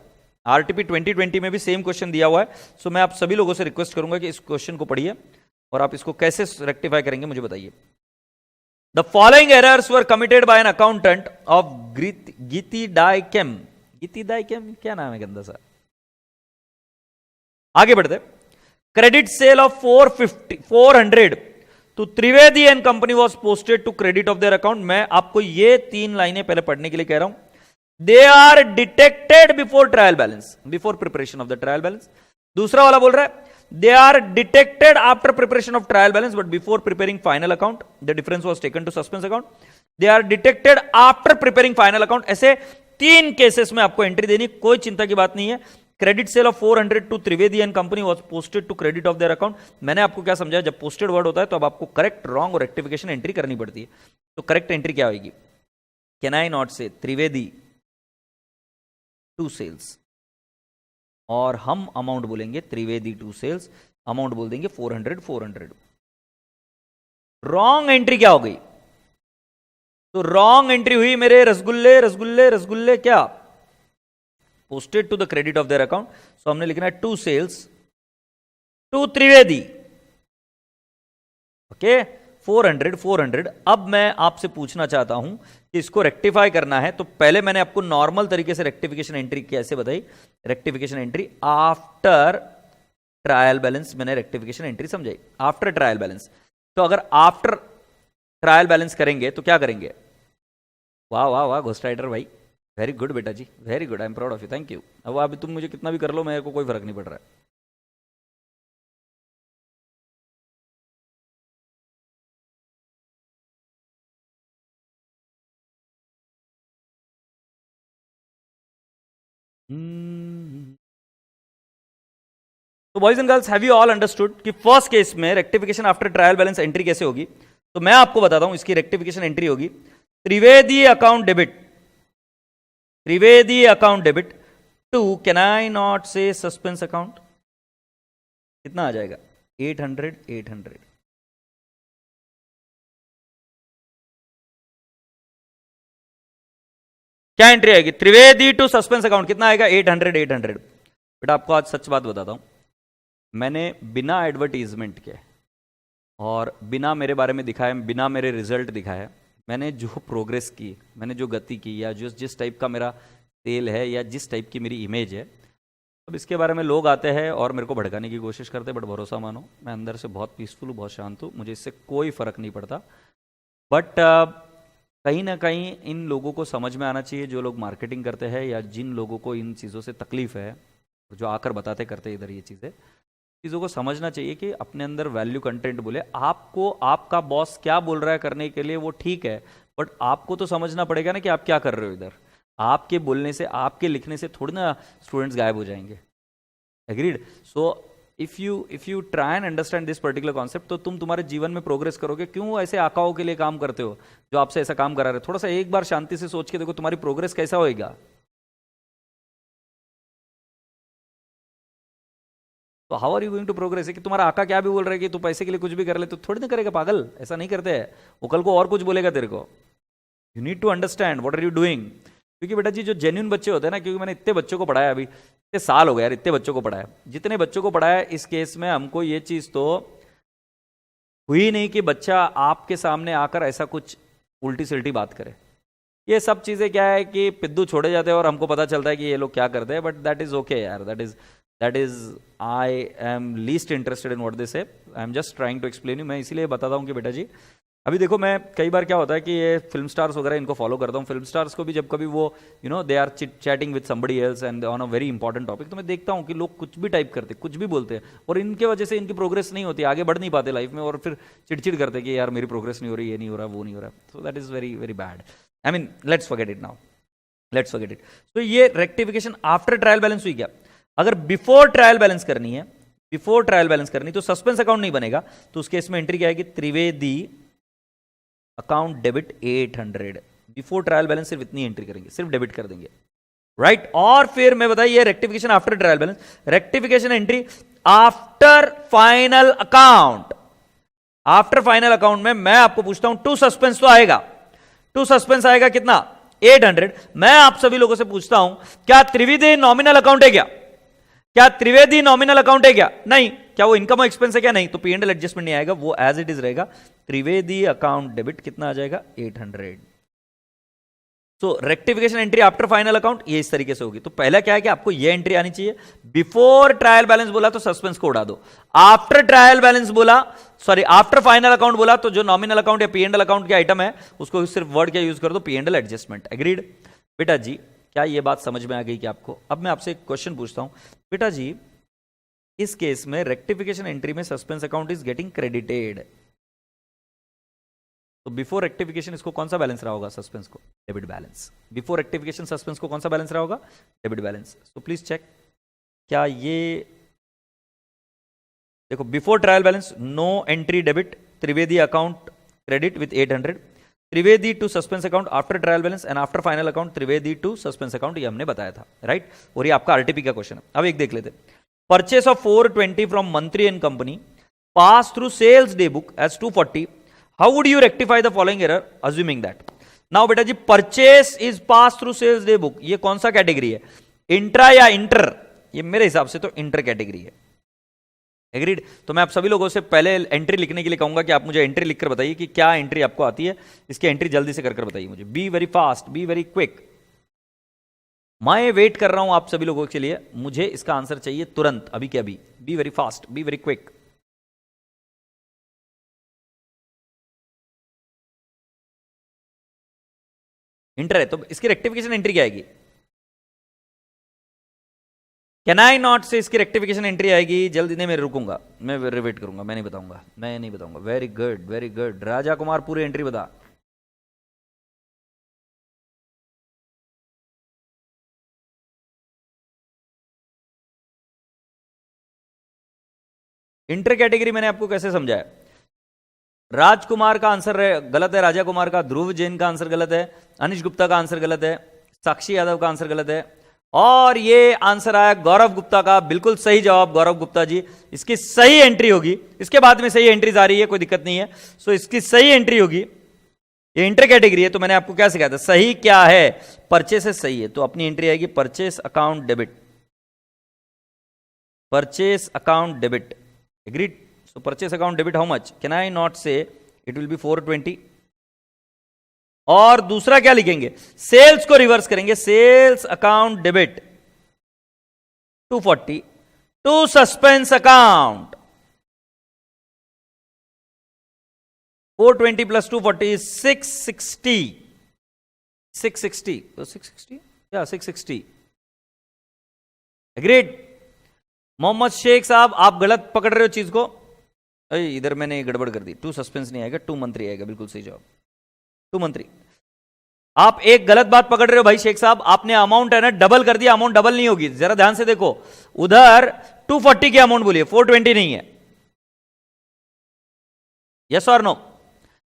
आरटीपी 2020 में भी सेम क्वेश्चन दिया हुआ है। सो मैं आप सभी लोगों से रिक्वेस्ट करूंगा कि इस क्वेश्चन को पढ़िए और आप इसको कैसे रेक्टिफाई करेंगे मुझे बताइए। The following errors were committed by an accountant of गीतिडाइकेम, गीतिडाइकेम क्या नाम है गंदा सा, आगे बढ़ते। Credit sale of 400 to Trivedi and company was posted to credit of their account. मैं आपको ये 3 लाइनें पहले पढ़ने के लिए कह रहा हूं। They are detected before trial balance, before preparation of the trial balance. दूसरा वाला बोल रहा है they are detected after preparation of trial balance but before preparing final account the difference was taken to suspense account. They are detected after preparing final account. ऐसे 3 cases में आपको entry देनी, कोई चिंता की बात नहीं है। Credit sale of 400 to Trivedi and company was posted to credit of their account. मैंने आपको क्या समझाया, जब पोस्टेड वर्ड होता है तो अब आपको करेक्ट, रॉन्ग और रेक्टिफिकेशन एंट्री करनी पड़ती है। तो करेक्ट एंट्री क्या होगी, कैन आई नॉट से त्रिवेदी टू सेल्स, और हम अमाउंट बोलेंगे त्रिवेदी टू सेल्स, अमाउंट बोल देंगे 400। रॉन्ग एंट्री क्या हो गई, तो रॉन्ग एंट्री हुई मेरे रसगुल्ले रसगुल्ले रसगुल्ले क्या, posted to the credit of their account. So हमने लिखना है to sales to Trivedi, okay 400। अब मैं आपसे पूछना चाहता हूं कि इसको रेक्टिफाई करना है, तो पहले मैंने आपको नॉर्मल तरीके से रेक्टिफिकेशन एंट्री कैसे बताई, rectification entry after trial balance, मैंने रेक्टिफिकेशन एंट्री समझाई आफ्टर ट्रायल बैलेंस। तो अगर आफ्टर ट्रायल बैलेंस करेंगे तो क्या करेंगे, वाह वाह वाह घोस्ट राइडर भाई, वेरी गुड बेटा जी, very good, I am proud of you, thank you. अब अभी तुम मुझे कितना भी कर लो, मेरे को कोई फर्क नहीं पड़ रहा है। तो boys and girls, have you all understood कि फर्स्ट केस में rectification after trial balance entry कैसे होगी। तो मैं आपको बताता हूं, इसकी रेक्टिफिकेशन एंट्री होगी Trivedi account debit, Trivedi account debit to can I not say suspense account, कितना आ जाएगा 800। क्या एंट्री आएगी, त्रिवेदी टू सस्पेंस अकाउंट कितना आएगा 800। बेटा आपको आज सच बात बताता हूं, मैंने बिना एडवर्टीजमेंट के और बिना मेरे बारे में दिखाए, बिना मेरे रिजल्ट दिखाए, मैंने जो प्रोग्रेस की, मैंने जो गति की, या जो जिस टाइप का मेरा सेल है या जिस टाइप की मेरी इमेज है, अब इसके बारे में लोग आते हैं और मेरे को भड़काने की कोशिश करते हैं, बट भरोसा मानो मैं अंदर से बहुत पीसफुल हूँ, बहुत शांत हूँ, मुझे इससे कोई फर्क नहीं पड़ता। बट कहीं ना कहीं इन लोगों को समझ में आना चाहिए, जो लोग मार्केटिंग करते हैं या जिन लोगों को इन चीज़ों से तकलीफ है, जो आकर बताते करते इधर ये चीज़ों को समझना चाहिए कि अपने अंदर वैल्यू कंटेंट बोले। आपको आपका बॉस क्या बोल रहा है करने के लिए वो ठीक है, बट आपको तो समझना पड़ेगा ना कि आप क्या कर रहे हो इधर। आपके बोलने से, आपके लिखने से थोड़ी ना स्टूडेंट्स गायब हो जाएंगे। Agreed? So if you try and understand this particular concept, तो तुम तुम्हारे जीवन में प्रोग्रेस करोगे। क्यों ऐसे आकाओं के लिए काम करते हो जो आपसे ऐसा काम करा रहे? थोड़ा सा एक बार शांति से सोच के देखो, तुम्हारी प्रोग्रेस कैसा होएगा। तो how are you going to progress? है कि तुम्हारा आका क्या भी बोल रहा है कि तू पैसे के लिए कुछ भी कर ले, तो थोड़ी ना करेगा पागल, ऐसा नहीं करते हैं। वो कल को और कुछ बोलेगा तेरे को। You need to understand what are you doing. क्योंकि बेटा जी जो जेन्युइन बच्चे होते हैं ना, क्योंकि मैंने इतने बच्चों को पढ़ाया, अभी इतने साल हो गए यार, इतने बच्चों को पढ़ाया, जितने बच्चों को पढ़ाया, इस केस में हमको ये चीज़ तो हुई नहीं कि बच्चा आपके सामने आकर ऐसा कुछ उल्टी सिल्टी बात करे। ये सब चीज़ें क्या है कि पिद्दू छोड़े जाते हैं और हमको पता चलता है कि ये लोग क्या करते हैं, बट दैट इज़ ओके यार, that is I am least interested in what they say. I am just trying to explain you. मैं इसीलिए बताता हूँ कि बेटा जी अभी देखो, मैं कई बार क्या होता है कि ये फिल्म स्टार्स वगैरह इनको फॉलो करता हूँ। फिल्म स्टार्स को भी जब कभी वो they are chatting with somebody else and on a very important topic, तो मैं देखता हूँ कि लोग कुछ भी टाइप करते, कुछ भी बोलते हैं, और इनके वजह से इनकी प्रोग्रेस नहीं होती, आगे बढ़ नहीं पाते लाइफ में, और फिर चिड़चिड़ करते कि यार मेरी प्रोग्रेस नहीं हो रही, ये नहीं हो रहा, वो नहीं हो रहा। सो that is very very bad. I mean let's forget it now, let's forget it. तो ये रेक्टिफिकेशन आफ्टर ट्रायल बैलेंस हुई क्या? अगर बिफोर ट्रायल बैलेंस करनी है, बिफोर ट्रायल बैलेंस करनी, तो सस्पेंस अकाउंट नहीं बनेगा। तो उस केस में एंट्री क्या आएगी? Trivedi account debit 800। Before trial balance सिर्फ इतनी एंट्री करेंगे, सिर्फ डेबिट कर देंगे, राइट। और फिर मैं बताइए rectification after trial balance, rectification entry after final account. After final account में मैं आपको पूछता हूं, टू सस्पेंस तो आएगा, टू सस्पेंस आएगा कितना? 800। मैं आप सभी लोगों से पूछता हूं, क्या त्रिवेदी नॉमिनल अकाउंट है क्या? क्या त्रिवेदी नॉमिनल अकाउंट है क्या? नहीं। क्या वो इनकम और एक्सपेंस है क्या? नहीं। तो पी एंड एल एडजस्टमेंट नहीं आएगा, वो एज इट इज रहेगा। त्रिवेदी अकाउंट डेबिट कितना आ जाएगा? 800। तो rectification entry after final account ये इस तरीके से होगी। तो पहला क्या है कि आपको ये एंट्री आनी चाहिए, बिफोर ट्रायल बैलेंस बोला तो सस्पेंस को उड़ा दो, आफ्टर ट्रायल बैलेंस बोला, सॉरी आफ्टर फाइनल अकाउंट बोला तो जो नॉमिनल अकाउंट या पी एंड एल अकाउंट के आइटम है उसको सिर्फ वर्ड क्या यूज कर दो? P and L adjustment. Agreed? बेटा जी क्या ये बात समझ में आ गई कि आपको? अब मैं आपसे एक क्वेश्चन पूछता हूं, बेटा जी इस केस में रेक्टिफिकेशन एंट्री में suspense account is getting credited, तो बिफोर रेक्टिफिकेशन इसको कौन सा बैलेंस रहा होगा? सस्पेंस को debit balance. Before rectification suspense को कौन सा बैलेंस रहा होगा? Debit balance. So please check, क्या ये देखो before trial balance no entry debit, Trivedi account credit with 800, Trivedi to suspense account after trial balance and after final account Trivedi to suspense account, ये हमने बताया था, राइट। और ये आपका आरटीपी का क्वेश्चन है। अब एक देख लेते, purchase of 420 from Mantri and company pass through sales day book as 240, how would you rectify the following error assuming that? Now बेटा जी purchase is passed through sales day book, ये कौन सा कैटेगरी है? इंट्रा या इंटर? ये मेरे हिसाब से तो इंटर कैटेगरी है। एग्रीड? तो मैं आप सभी लोगों से पहले एंट्री लिखने के लिए कहूंगा कि आप मुझे एंट्री लिखकर बताइए कि क्या एंट्री आपको आती है, इसकी एंट्री जल्दी से कर बताइए मुझे। Be very fast, B very quick. मैं वेट कर रहा हूं आप सभी लोगों के लिए, मुझे इसका आंसर चाहिए तुरंत, अभी के अभी। Be very fast, B very quick. Inter है तो इसकी रेक्टिफिकेशन एंट्री क्या आएगी? कैन आई नॉट से इसकी रेक्टिफिकेशन एंट्री आएगी? जल्दी नहीं, मैं रुकूंगा, मैं वेट करूंगा, मैं नहीं बताऊंगा, मैं नहीं बताऊंगा। Very good, very good. Raja Kumar पूरी एंट्री बता। इंटर कैटेगरी मैंने आपको कैसे समझाया? राजकुमार का आंसर गलत है, राजा कुमार का, ध्रुव जैन का आंसर गलत है, अनिश गुप्ता का आंसर गलत है, साक्षी यादव का आंसर गलत है, और ये आंसर आया गौरव गुप्ता का। बिल्कुल सही जवाब गौरव गुप्ता जी, इसकी सही एंट्री होगी। इसके बाद में सही एंट्रीज आ रही है, कोई दिक्कत नहीं है। सो इसकी सही एंट्री होगी, ये इंटर कैटेगरी है। तो मैंने आपको क्या सिखाया था? सही क्या है? परचेस है, सही है, तो अपनी एंट्री आएगी purchase account debit, purchase account debit. Agreed? So purchase account debit how much? Can I not say it will be 420? और दूसरा क्या लिखेंगे? सेल्स को रिवर्स करेंगे, sales account debit 240 to suspense account 420 plus 240 is 660, 660, तो 660 या 660। Agreed? Mohammad Sheikh साहब आप गलत पकड़ रहे हो चीज को, इधर मैंने गड़बड़ कर दी। टू सस्पेंस नहीं आएगा, टू मंथली आएगा, बिल्कुल सही जवाब, टू मंथली। आप एक गलत बात पकड़ रहे हो भाई शेख साहब, आपने अमाउंट है ना डबल कर दिया, अमाउंट डबल नहीं होगी। जरा ध्यान से देखो, उधर 240 की अमाउंट बोलिए, 420 नहीं है। यस और नो?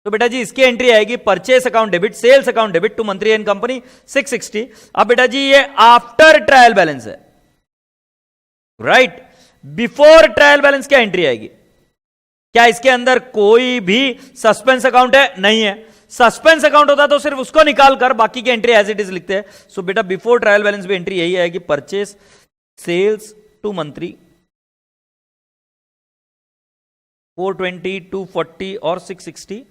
तो बेटा जी इसकी एंट्री आएगी purchase account debit, sales account debit to monthly and company 660। अब बेटा जी ये आफ्टर ट्रायल बैलेंस है, राइट। बिफोर ट्रायल बैलेंस क्या एंट्री आएगी? क्या इसके अंदर कोई भी सस्पेंस अकाउंट है? नहीं है। सस्पेंस अकाउंट होता तो सिर्फ उसको निकाल कर बाकी की एंट्री एज इट इज लिखते हैं। सो बेटा बिफोर ट्रायल बैलेंस भी एंट्री यही आएगी, परचेस सेल्स टू मंथली 420 240 और 660।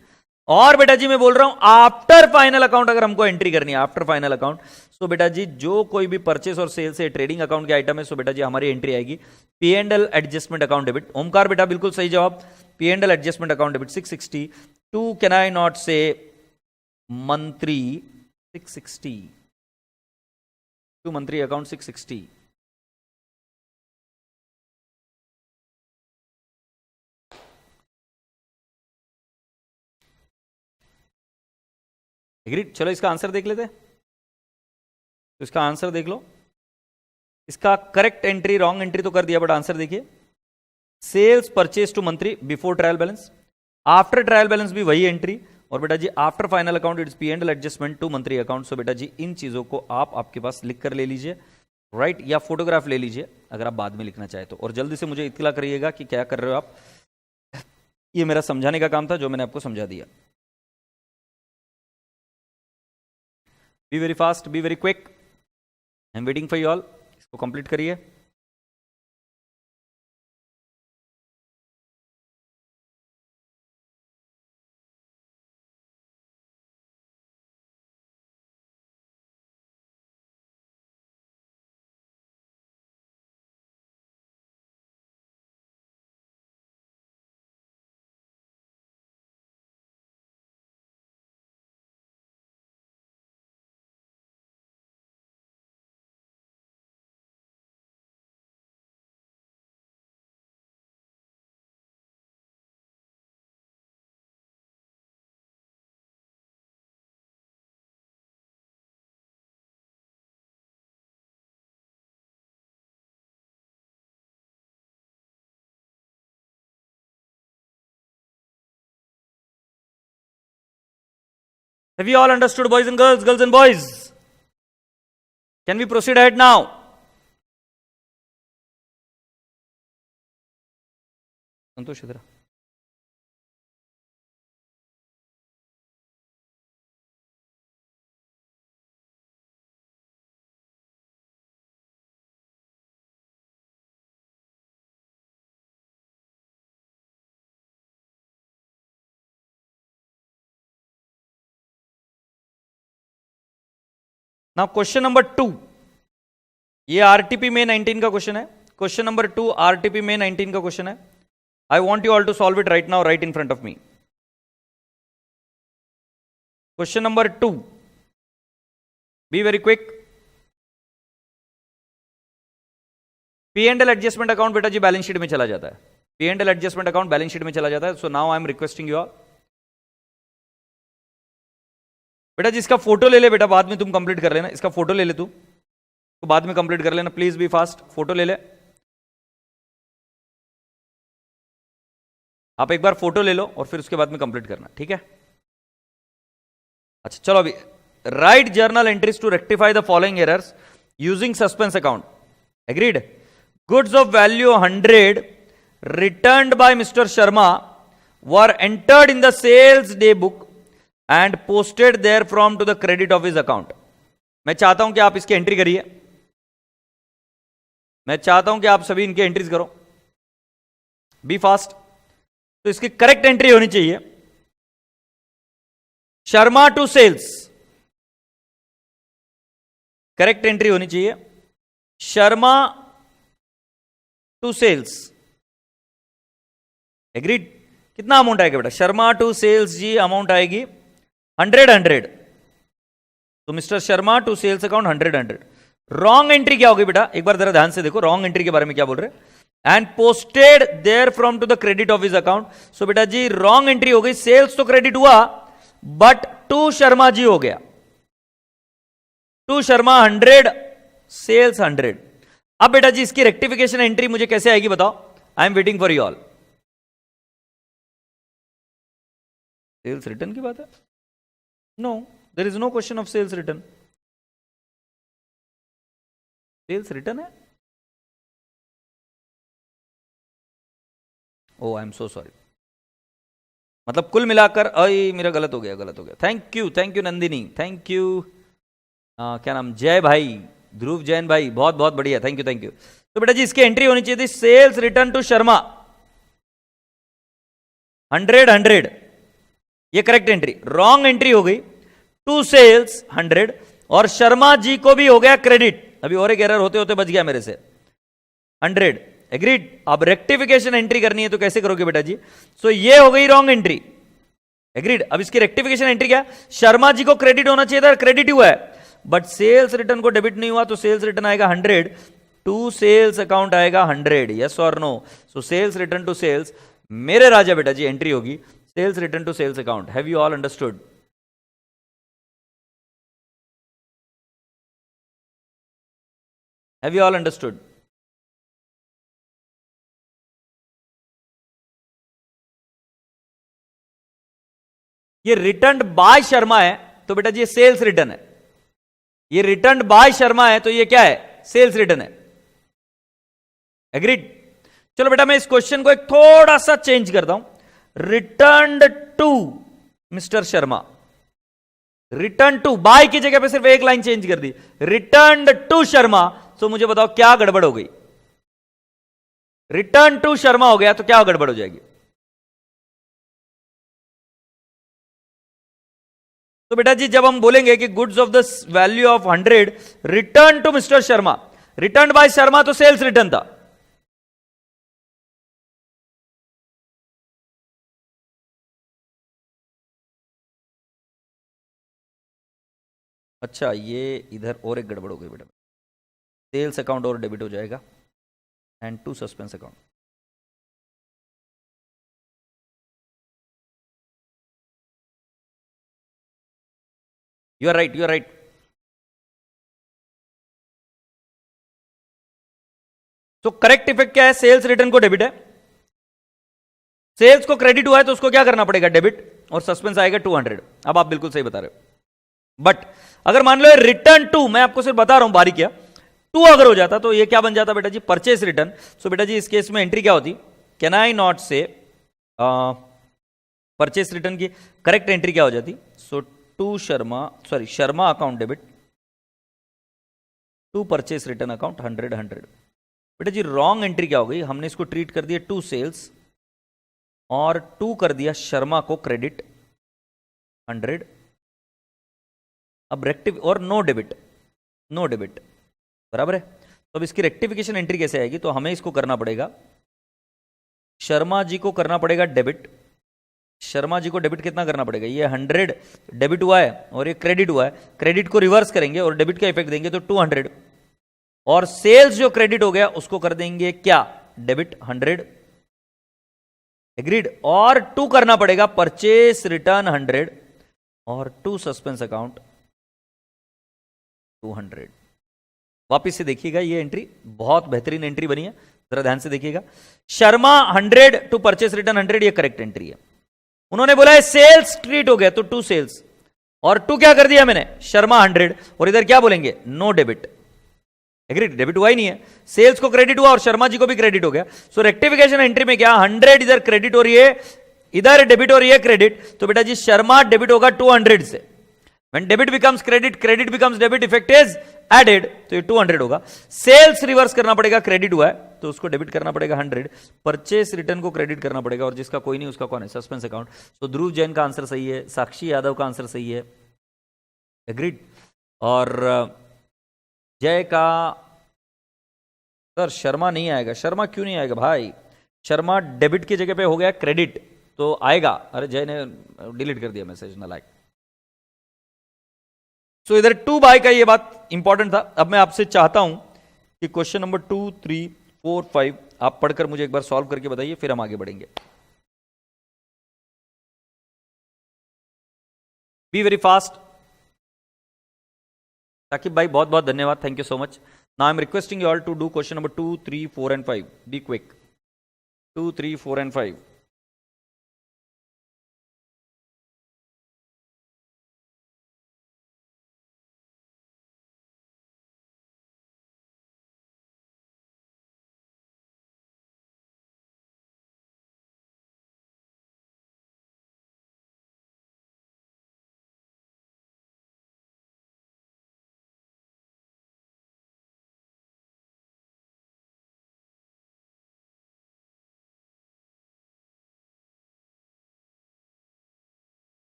और बेटा जी मैं बोल रहा हूं आफ्टर फाइनल अकाउंट अगर हमको एंट्री करनी है, आफ्टर फाइनल अकाउंट, सो बेटा जी जो कोई भी परचेस और सेल्स है ट्रेडिंग अकाउंट के आइटम है, सो बेटा जी हमारी एंट्री आएगी P and L adjustment account debit. Omkar बेटा बिल्कुल सही जवाब, P and L adjustment account debit 660, 2 can I not say monthly 660 to monthly account 660? Agreed? चलो इसका आंसर देख लेते हैं। तो इसका आंसर देख लो। इसका करेक्ट एंट्री, रॉन्ग एंट्री तो कर दिया, बट आंसर देखिए, sales purchase to monthly before trial balance, after trial balance भी वही एंट्री, और बेटा जी after final account it's P and L adjustment to monthly account. So बेटा जी इन चीजों को आप आपके पास लिख कर ले लीजिए, राइट, या फोटोग्राफ ले लीजिए अगर आप बाद में लिखना चाहे तो। और जल्दी से मुझे इत्तला करिएगा कि क्या कर रहे हो आप। ये मेरा समझाने का काम था जो मैंने आपको समझा दिया। Be very fast, B very quick, I am waiting for you all. इसको कंप्लीट करिए। Have you all understood, boys and girls, girls and boys? Can we proceed ahead now? संतोष इधर। नाउ क्वेश्चन नंबर 2, ये RTP में 19 का question है। Question number 2 RTP में 19 का question है। I want you all to solve it right now, right in front of me. Question number 2, be very quick. P and L adjustment account बेटा जी balance sheet में चला जाता है। P and L adjustment account balance sheet में चला जाता है। So now I am requesting you all, बेटा जी इसका फोटो ले ले बेटा, बाद में तुम कंप्लीट कर लेना। इसका फोटो ले ले तू, तो बाद में कंप्लीट कर लेना, प्लीज बी फास्ट। फोटो ले ले आप, एक बार फोटो ले लो और फिर उसके बाद में कंप्लीट करना, ठीक है? अच्छा चलो, अभी write journal entries to rectify the following errors using suspense account. Agreed? Goods of value 100 returned by mister Sharma were entered in the sales day book and posted there from to the credit of his account. मैं चाहता हूं कि आप इसकी entry करिए। मैं चाहता हूं कि आप सभी इनकी एंट्रीज करो, बी फास्ट। तो इसकी करेक्ट एंट्री होनी चाहिए Sharma to sales. Correct entry होनी चाहिए शर्मा टू सेल्स। एग्रीड? कितना अमाउंट आएगा बेटा? शर्मा टू सेल्स जी अमाउंट आएगी 100। तो mister Sharma to sales account 100। Wrong entry क्या होगी बेटा? एक बार जरा ध्यान से देखो रॉन्ग एंट्री के बारे में क्या बोल रहे हैं। And posted there from to the credit of his account. So बेटा जी रॉन्ग एंट्री हो गई। सेल्स तो क्रेडिट हुआ बट टू शर्मा जी हो गया। To Sharma 100, sales 100। अब बेटा जी इसकी रेक्टिफिकेशन एंट्री मुझे कैसे आएगी बताओ? I am waiting for you all. Sales return की बात है? No, there is no question of sales return. Sales return है? Oh I am so sorry. मतलब कुल मिलाकर मेरा गलत हो गया, गलत हो गया। Thank you Nandini, thank you. क्या नाम? जय भाई, ध्रुव जैन भाई, बहुत बहुत बढ़िया, थैंक यू। तो बेटा जी इसकी एंट्री होनी चाहिए थी सेल्स रिटर्न टू शर्मा 100। ये करेक्ट एंट्री। रॉन्ग एंट्री हो गई टू सेल्स 100 और शर्मा जी को भी हो गया क्रेडिट। अभी और एक एरर होते होते बच गया मेरे से 100। एग्रीड? अब रेक्टिफिकेशन एंट्री करनी है तो कैसे करोगे बेटा जी? सो ये हो गई रॉन्ग एंट्री। एग्रीड। अब इसकी रेक्टिफिकेशन एंट्री क्या है? शर्मा जी को क्रेडिट होना चाहिए था, क्रेडिट हुआ है, बट सेल्स रिटर्न को डेबिट नहीं हुआ, तो सेल्स रिटर्न आएगा 100 टू सेल्स अकाउंट आएगा 100। यस और no? So sales return to sales, मेरे राजा बेटा जी एंट्री होगी sales return to sales account. Have you all understood? Have you all understood? ये रिटर्न बाय शर्मा है तो बेटा जी ये सेल्स रिटर्न है, ये रिटर्न बाय शर्मा है तो ये क्या है? सेल्स रिटर्न है। एग्रीड? चलो बेटा मैं इस क्वेश्चन को एक थोड़ा सा चेंज करता हूं, return to mister Sharma, return to, by की जगह पे सिर्फ एक लाइन चेंज कर दी, रिटर्न टू शर्मा। तो मुझे बताओ क्या गड़बड़ हो गई? रिटर्न टू शर्मा हो गया तो क्या गड़बड़ हो जाएगी? तो बेटा जी जब हम बोलेंगे कि goods of the value of 100 return to mister Sharma, return by Sharma तो सेल्स रिटर्न था। अच्छा ये इधर और एक गड़बड़ हो गई बेटा, सेल्स अकाउंट और डेबिट हो जाएगा and to suspense account. You are right, you are right. तो करेक्ट इफेक्ट क्या है? सेल्स रिटर्न को डेबिट है, सेल्स को क्रेडिट हुआ है तो उसको क्या करना पड़ेगा? डेबिट, और सस्पेंस आएगा 200। अब आप बिल्कुल सही बता रहे हो, बट अगर मान लो रिटर्न टू, मैं आपको सिर्फ बता रहा हूं बारीक क्या, टू अगर हो जाता तो ये क्या बन जाता बेटा जी? Purchase return. सो बेटा जी इस केस में एंट्री क्या होती? Can I not say purchase return की करेक्ट एंट्री क्या हो जाती? So to Sharma, sorry Sharma account debit to purchase return account 100। बेटा जी रॉन्ग एंट्री क्या हो गई? हमने इसको ट्रीट कर दिया टू सेल्स और टू कर दिया शर्मा को क्रेडिट 100। अब रेक्टिव और नो डेबिट, नो डेबिट, बराबर है। तो अब इसकी रेक्टिफिकेशन एंट्री कैसे आएगी? तो हमें इसको करना पड़ेगा, शर्मा जी को करना पड़ेगा डेबिट, शर्मा जी को डेबिट कितना करना पड़ेगा? ये 100 डेबिट हुआ है और ये क्रेडिट हुआ है, क्रेडिट को रिवर्स करेंगे और डेबिट का इफेक्ट देंगे तो 200, और सेल्स जो क्रेडिट हो गया उसको कर देंगे क्या? डेबिट 100। एग्रीड? और टू करना पड़ेगा परचेस रिटर्न 100 और टू सस्पेंस अकाउंट 200। वापिस से देखिएगा, ये एंट्री बहुत बेहतरीन एंट्री बनी है, जरा ध्यान से देखिएगा। शर्मा 100 टू परचेस रिटर्न 100, ये करेक्ट एंट्री है। उन्होंने बोला है सेल्स ट्रीट हो गया तो टू सेल्स, और टू क्या कर दिया मैंने? शर्मा 100, और इधर क्या बोलेंगे? No debit. एग्रीड? डेबिट हुआ ही नहीं है, सेल्स को क्रेडिट हुआ और शर्मा जी को भी क्रेडिट हो गया। सो रेक्टिफिकेशन एंट्री में क्या? 100 इधर क्रेडिट हो रही है, इधर डेबिट हो रही है क्रेडिट, तो बेटा जी शर्मा डेबिट होगा 200 से। When debit becomes credit, credit becomes debit, effect is added, तो ये 200 होगा। सेल्स रिवर्स करना पड़ेगा, क्रेडिट हुआ है तो उसको डेबिट करना पड़ेगा 100, परचेस रिटर्न को क्रेडिट करना पड़ेगा, और जिसका कोई नहीं उसका कौन है? Suspense account. तो ध्रुव जैन का आंसर सही है, साक्षी यादव का आंसर सही है। एग्रीड? और जय का सर शर्मा नहीं आएगा। शर्मा क्यों नहीं आएगा भाई? शर्मा डेबिट की जगह पे हो गया क्रेडिट तो आएगा। अरे जय ने डिलीट कर दिया मैसेज, ना लाइक। सो इधर टू बाय का ये बात इंपॉर्टेंट था। अब मैं आपसे चाहता हूं कि क्वेश्चन नंबर 2, 3, 4, 5 आप पढ़कर मुझे एक बार सॉल्व करके बताइए, फिर हम आगे बढ़ेंगे। Be very fast. साकिब भाई बहुत बहुत धन्यवाद, thank you so much. Now I am requesting you all to do question number 2, 3, 4 and 5। Be quick. 2, 3, 4 and 5।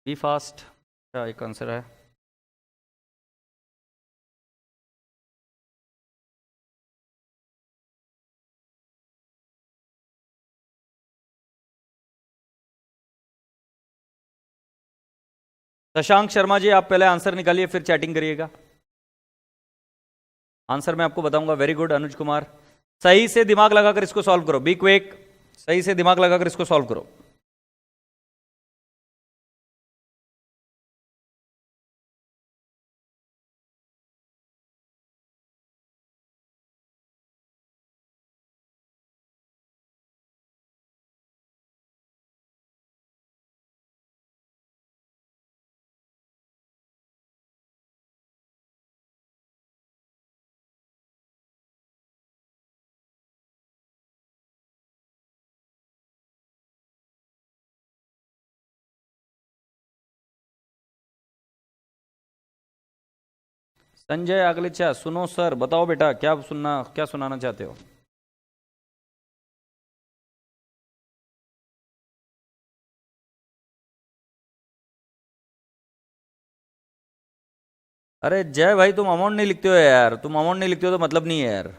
Be fast. क्या एक आंसर है? शशांक शर्मा जी, आप पहले आंसर निकालिए फिर चैटिंग करिएगा। आंसर मैं आपको बताऊंगा। वेरी गुड अनुज कुमार, सही से दिमाग लगाकर इसको सॉल्व करो। बी क्विक, सही से दिमाग लगाकर इसको सॉल्व करो। संजय अगलेचा, सुनो सर, बताओ बेटा क्या सुनाना चाहते हो? अरे जय भाई, तुम अमाउंट नहीं लिखते हो यार, तुम अमाउंट नहीं लिखते हो तो मतलब नहीं है यार।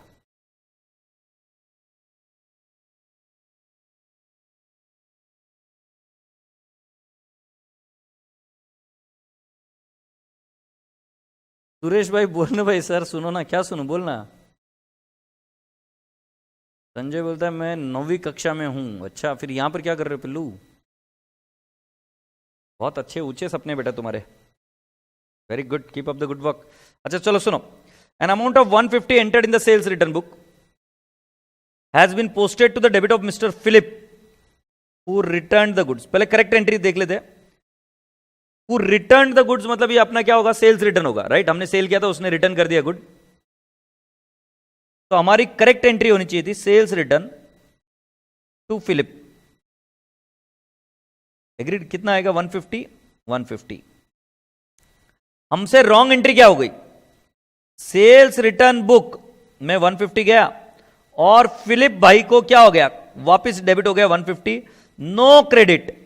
सुरेश भाई बोलना भाई, सर सुनो ना, क्या सुनो, बोलना। संजय बोलता है मैं 9वीं कक्षा में हूं। अच्छा, फिर यहां पर क्या कर रहे हो पिल्लू? बहुत अच्छे ऊंचे सपने बेटा तुम्हारे। Very good, keep up the good work. अच्छा चलो सुनो। An amount of 150 entered in the sales return book has been posted to the debit of mister Philip who return the goods. पहले करेक्ट एंट्री देख लेते हैं। Who return the goods मतलब ये अपना क्या होगा? सेल्स रिटर्न होगा, राइट? हमने सेल किया था, उसने रिटर्न कर दिया गुड। तो हमारी करेक्ट एंट्री होनी चाहिए थी sales return to Philip. Agreed? कितना आएगा? 150। 150। हमसे रॉन्ग एंट्री क्या हो गई? सेल्स रिटर्न बुक में 150 गया और फिलिप भाई को क्या हो गया? वापस डेबिट हो गया 150, नो क्रेडिट।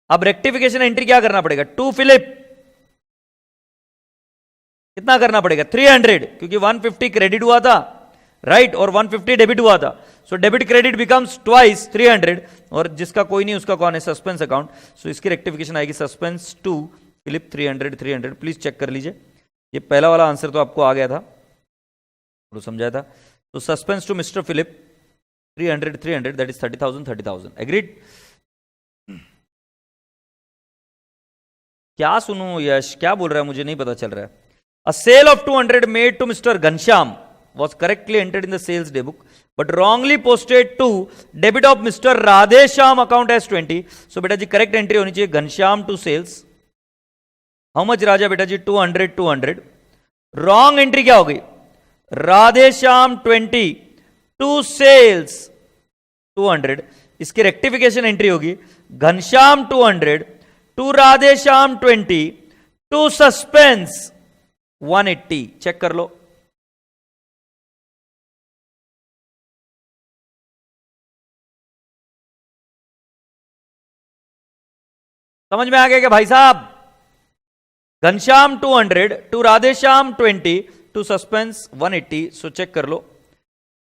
अब रेक्टिफिकेशन एंट्री क्या करना पड़ेगा? टू फिलिप कितना करना पड़ेगा? 300, क्योंकि 150 क्रेडिट हुआ था, राइट, और 150 डेबिट हुआ था। So debit credit becomes twice 300, और जिसका कोई नहीं उसका कौन है? Suspense account. सो इसकी रेक्टिफिकेशन आएगी suspense to Philip 300 300। Please check कर लीजिए, ये पहला वाला आंसर तो आपको आ गया था, तो समझाया था। तो suspense to mister Philip 300 300, that is 30,000 30,000। Agreed? क्या सुनूं यश, क्या बोल रहा है मुझे नहीं पता चल रहा है। A sale of 200 made to Mr. Ghanshyam was correctly entered in the sales day book, but wrongly posted to debit of Mr. Radhesham account as 20. So बेटा जी करेक्ट एंट्री होनी चाहिए Ghanshyam to sales. How much Raja? बेटा जी 200 200। Wrong entry क्या हो गई? Radheshyam 20 to sales 200। इसकी rectification entry होगी Ghanshyam 200 to Radheshyam 20 to suspense 180। Check कर लो। समझ में आ गया क्या भाई साहब? Ghanshyam 200 to Radheshyam 20 to suspense 180। So check कर लो।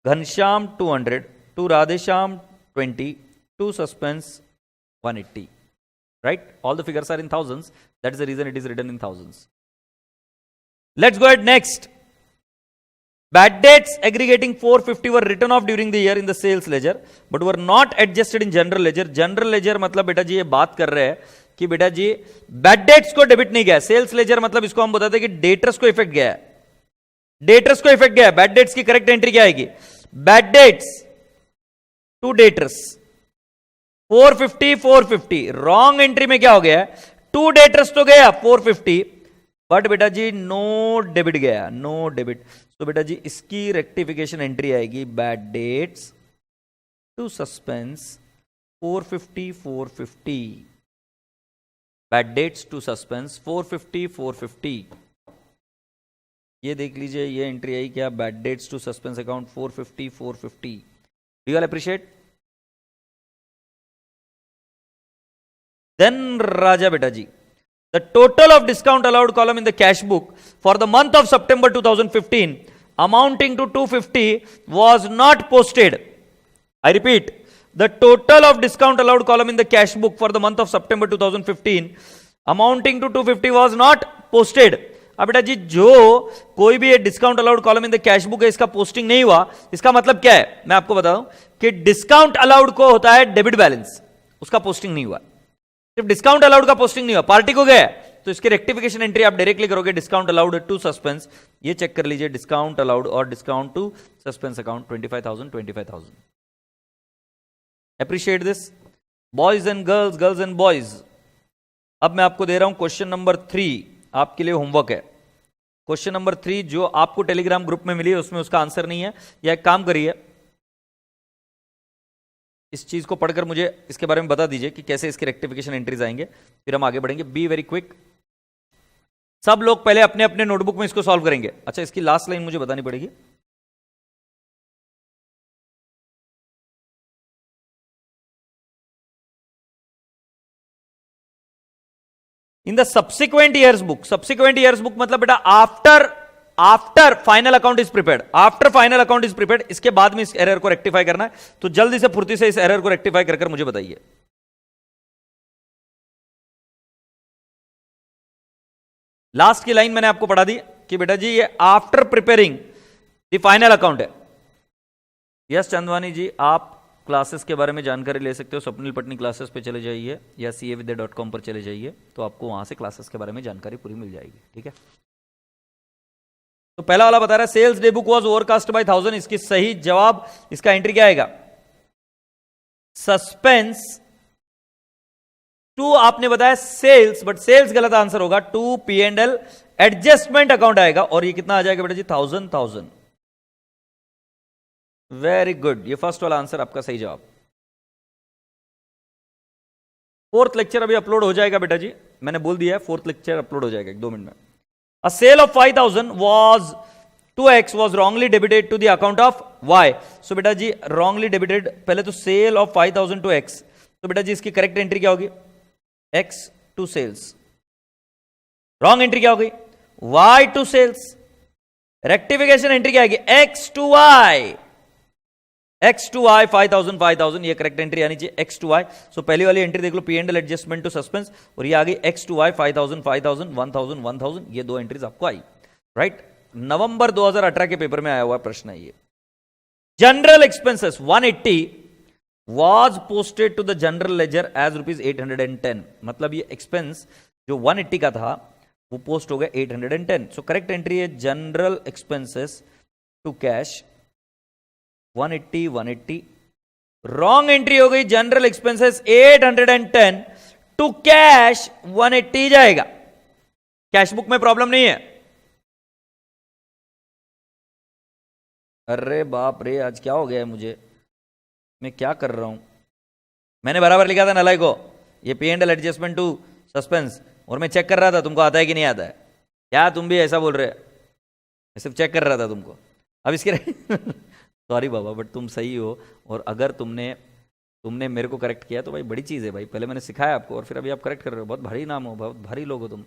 Ghanshyam 200 to Radheshyam 20 to suspense 180, right? All the figures are in thousands. That is the reason it is written in thousands. Let's go ahead next. Bad debts aggregating 450 were written off during the year in the sales ledger but were not adjusted in general ledger. General ledger मतलब बेटा जी ये बात कर रहे हैं कि बेटा जी बैड डेट्स को डेबिट नहीं गया। सेल्स लेजर मतलब इसको हम बताते हैं कि डेटर्स को इफेक्ट गया है, डेटर्स को इफेक्ट गया है। बैड डेट्स की करेक्ट एंट्री क्या आएगी? Bad debts to debtors 450 450। Wrong entry में क्या हो गया? टू डेटर्स तो गया 450, बट बेटा जी नो डेबिट गया, नो डेबिट। तो बेटा जी इसकी रेक्टिफिकेशन एंट्री आएगी bad debts to suspense 450 450। Bad debts to suspense 450 450। ये देख लीजिए, ये एंट्री आई क्या? Bad debts to suspense account 450 450। Do you all appreciate? Then Raja बेटा जी, the total of discount allowed column in the cash book for the month of September 2015 amounting to 250 was not posted. I repeat, the total of discount allowed column in the cash book for the month of September 2015 amounting to 250 was not posted. अब बेटा जी जो कोई भी discount allowed column in the cash book है इसका posting नहीं हुआ, इसका मतलब क्या है मैं आपको बताऊं कि डिस्काउंट अलाउड को होता है डेबिट बैलेंस, उसका पोस्टिंग नहीं हुआ। सिर्फ डिस्काउंट अलाउड का पोस्टिंग नहीं हुआ, पार्टी को गया तो इसके रेक्टिफिकेशन एंट्री आप डायरेक्टली करोगे डिस्काउंट अलाउड टू सस्पेंस, ये चेक कर लीजिए डिस्काउंट अलाउड और discount to suspense account 25,000। Appreciate this boys and girls, girls and boys. अब मैं आपको दे रहा हूं क्वेश्चन नंबर 3, आपके लिए होमवर्क है। क्वेश्चन नंबर 3 जो आपको टेलीग्राम ग्रुप में मिली है उसमें उसका आंसर नहीं है, या एक काम करिए इस चीज को पढ़कर मुझे इसके बारे में बता दीजिए कि कैसे इसके रेक्टिफिकेशन एंट्रीज आएंगे, फिर हम आगे बढ़ेंगे। B very quick. सब लोग पहले अपने अपने नोटबुक में इसको सॉल्व करेंगे। अच्छा, इसकी लास्ट लाइन मुझे बतानी पड़ेगी। In the subsequent years book, subsequent years book मतलब बेटा after final account is prepared, after final account is prepared, इसके बाद में इस एरर को रेक्टिफाई करना है। तो जल्दी से फुर्ती से इस एरर को रेक्टिफाई कर मुझे बताइए। लास्ट की लाइन मैंने आपको पढ़ा दी कि बेटा जी ये after preparing the final account है। यस चंदवानी जी, आप क्लासेस के बारे में जानकारी ले सकते हो, स्वप्निल पटनी क्लासेस पे चले जाइए या cavidya.com पर चले जाइए, तो आपको वहां से क्लासेस के बारे में जानकारी पूरी मिल जाएगी। ठीक है, तो पहला वाला बता रहा है sales day book was overcast by 1000, इसकी सही जवाब, इसका एंट्री क्या आएगा सस्पेंस टू, आपने बताया सेल्स, बट सेल्स गलत आंसर होगा, टू P&L एडजस्टमेंट अकाउंट आएगा, और ये कितना आ जाएगा बेटा जी 1000। वेरी गुड, ये फर्स्ट वाला आंसर आपका सही जवाब। फोर्थ लेक्चर अभी अपलोड हो जाएगा बेटा जी, मैंने बोल दिया है फोर्थ लेक्चर अपलोड हो जाएगा 1-2 मिनट में। A sale of 5,000 was 2x was wrongly debited to the account of y. So बेटा जी wrongly debited, पहले तो sale of 5,000 to x, तो बेटा जी इसकी करेक्ट एंट्री क्या होगी x to sales, wrong entry क्या होगी y to sales, rectification entry क्या आएगी x to y, x to y 5,000, ये करेक्ट एंट्री आनी चाहिए x to y। सो पहली वाली एंट्री देख लो P&L एडजस्टमेंट टू सस्पेंस, और ये आ गई x to y 5,000, 1,000, ये दो एंट्रीज आपको आई। राइट, नवंबर 2018 के पेपर में आया हुआ प्रश्न है ये। General expenses 180 was posted to the general ledger as ₹810, मतलब ये एक्सपेंस जो 180 का था वो पोस्ट हो गया 810। सो करेक्ट एंट्री है general expenses to cash 180। Wrong entry हो गई जनरल एक्सपेंसेस 810 टू कैश 180 जाएगा, कैश बुक में प्रॉब्लम नहीं है। अरे बाप रे, आज क्या हो गया है मुझे, मैं क्या कर रहा हूं, मैंने बराबर लिखा था नलाई को ये P&L एडजस्टमेंट टू सस्पेंस, और मैं चेक कर रहा था तुमको आता है कि नहीं आता है। क्या तुम भी ऐसा बोल रहे, मैं सिर्फ चेक कर रहा था तुमको। अब इसके सॉरी बाबा, बट तुम सही हो, और अगर तुमने मेरे को करेक्ट किया तो भाई बड़ी चीज़ है भाई, पहले मैंने सिखाया आपको और फिर अभी आप करेक्ट कर रहे हो, बहुत भारी नाम हो, बहुत भारी लोग हो तुम।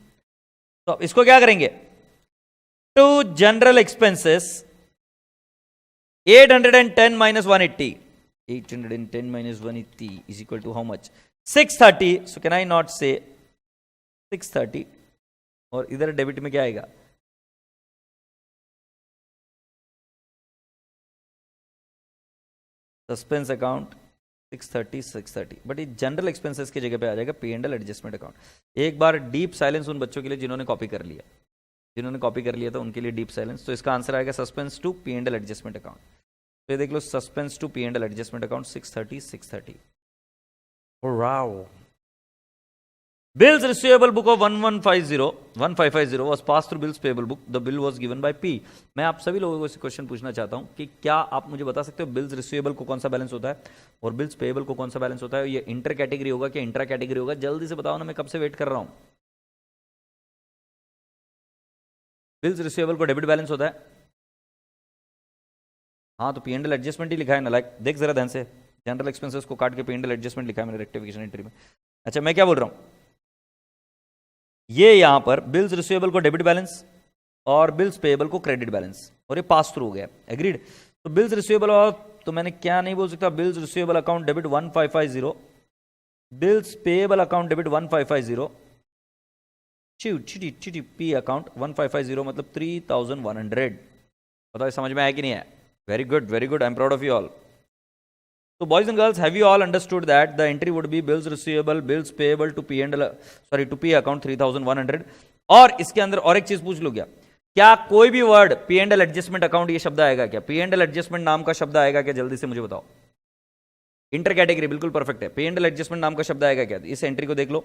तो अब इसको क्या करेंगे, to general expenses 810 minus 180, 810 minus 180 is equal to how much 630, so can I not say 630, और इधर डेबिट में क्या आएगा सस्पेंस अकाउंट 630, बट ये जनरल एक्सपेंसेस की जगह पे आ जाएगा P&L एडजस्टमेंट अकाउंट। एक बार डीप साइलेंस उन बच्चों के लिए जिन्होंने कॉपी कर लिया, था उनके लिए डीप साइलेंस। तो इसका आंसर आएगा suspense to P&L adjustment account. तो ये देख लो suspense to P&L adjustment account 630। Wow, bills receivable book of 1550 was passed through bills payable book, the bill was given by P। मैं आप सभी लोगों को क्वेश्चन पूछना चाहता हूं कि क्या आप मुझे बता सकते हो बिल्स रिसीवेबल को कौन सा बैलेंस होता है और बिल्स पेएबल को कौन सा बैलेंस होता है, ये इंटर कैटेगरी होगा कि इंट्रा कैटेगरी होगा, जल्दी से बताओ ना, मैं कब से वेट कर रहा हूं। बिल्स रिसीवेबल को डेबिट बैलेंस होता है, हाँ तो P&L एडजस्टमेंट ही लिखा है ना, लाइक देख जरा ध्यान से, जनरल एक्सपेंसेस को काट के P&L एडजस्टमेंट लिखा है मैंने रेक्टिफिकेशन एंट्री में। अच्छा मैं क्या बोल रहा हूं, ये यहां पर बिल्स रिसीवेबल को डेबिट बैलेंस और बिल्स पेएबल को क्रेडिट बैलेंस, और ये पास थ्रू हो गया, एग्रीड। तो बिल्स रिसीवेबल और तो मैंने क्या नहीं बोल सकता, bills receivable account debit 1550, bills payable account debit 1550, P account 1550 मतलब 3100। बताओ समझ में आया कि नहीं है? Very good, very good, I am proud of you all. So boys and girls, have you all understood that the entry would be bills receivable, bills payable to P and L, sorry to P account 3100। और इसके अंदर और एक चीज पूछ लो, क्या कोई भी word P and L adjustment account ये शब्द आएगा क्या? P and L एडजस्टमेंट नाम का शब्द आएगा क्या? जल्दी से मुझे बताओ। इंटर कैटेगरी बिल्कुल परफेक्ट है। P and L एडजस्टमेंट नाम का शब्द आएगा क्या? इस एंट्री को देख लो,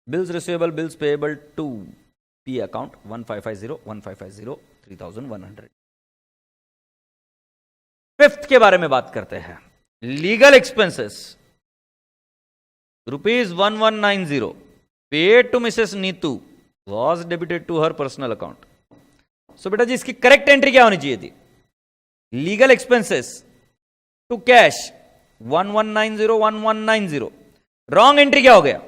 bills receivable bills payable to P account 1550 3100। Fifth के बारे में बात करते हैं, legal expenses ₹1190 paid to Mrs Neetu was debited to her personal account. So बेटा जी इसकी करेक्ट एंट्री क्या होनी चाहिए थी? Legal expenses to cash 1190 wrong entry क्या हो गया?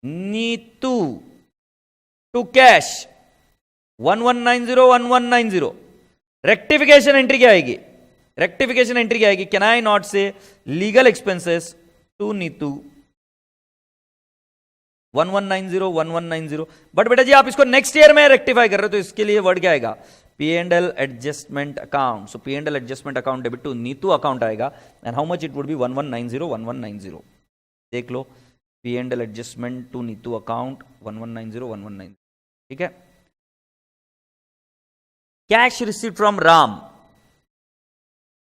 Neetu to cash 1190 rectification entry क्या आएगी? रेक्टिफिकेशन एंट्री क्या आएगी? Can I not say legal expenses to Neetu 1190 but बेटा जी आप इसको नेक्स्ट ईयर में रेक्टिफाई कर रहे हो तो इसके लिए वर्ड क्या आएगा? P and L adjustment account. So P and L adjustment account debit to Neetu account आएगा, and how much it would be 1190। देख लो, P and L adjustment to Neetu account 1190। ठीक है। Cash received from Ram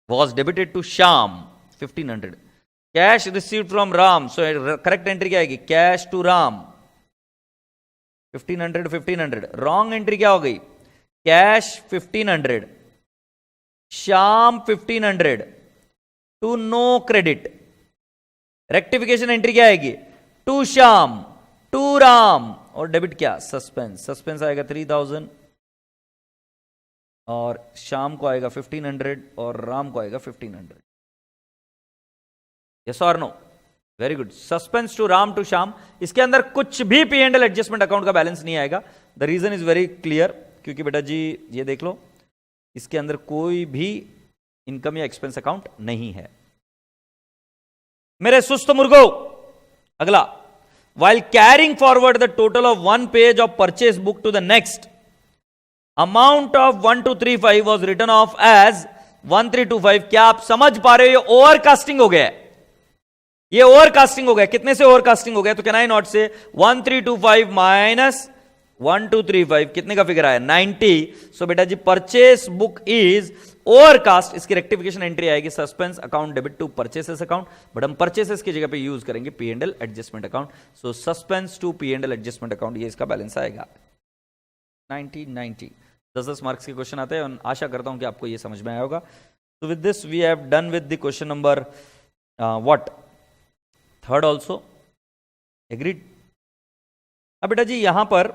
was debited to Shyam 1500। Cash received from Ram, so correct entry क्या आएगी? Cash to Ram 1500। Wrong entry क्या हो गई? Cash 1500 Shyam 1500 to no credit. Rectification entry क्या आएगी? टू श्याम टू राम, और डेबिट क्या? सस्पेंस। सस्पेंस आएगा 3000 और शाम को आएगा 1500 और राम को आएगा 1500। यस और no? Very good. Suspense to Ram to Sham, इसके अंदर कुछ भी P and L adjustment account का बैलेंस नहीं आएगा। The reason is very clear, क्योंकि बेटा जी ये देख लो, इसके अंदर कोई भी इनकम या एक्सपेंस अकाउंट नहीं है। मेरे सुस्त मुर्गो, अगला, while carrying forward the total of one page of purchase book to the next, amount of 1235 was written off as 1325। क्या आप समझ पा रहे हो? ये ओवरकास्टिंग हो गया, ये ओवरकास्टिंग हो गया। कितने से ओवरकास्टिंग हो गया? तो कैन आई नॉट से 1325 माइनस 1235 कितने का फिगर आया? 90। सो बेटा जी परचेस बुक इज ओवरकास्ट। इसकी रेक्टिफिकेशन एंट्री आएगी suspense account debit to purchases account, but हम परचेसेस की जगह पे यूज करेंगे P and L adjustment account. So suspense to P and L adjustment account, ये इसका बैलेंस आएगा 90। 10 मार्क्स के क्वेश्चन आते हैं और आशा करता हूं कि आपको ये समझ में आया होगा। तो with this we have done with the question number what third also, agreed. अब बेटा जी यहां पर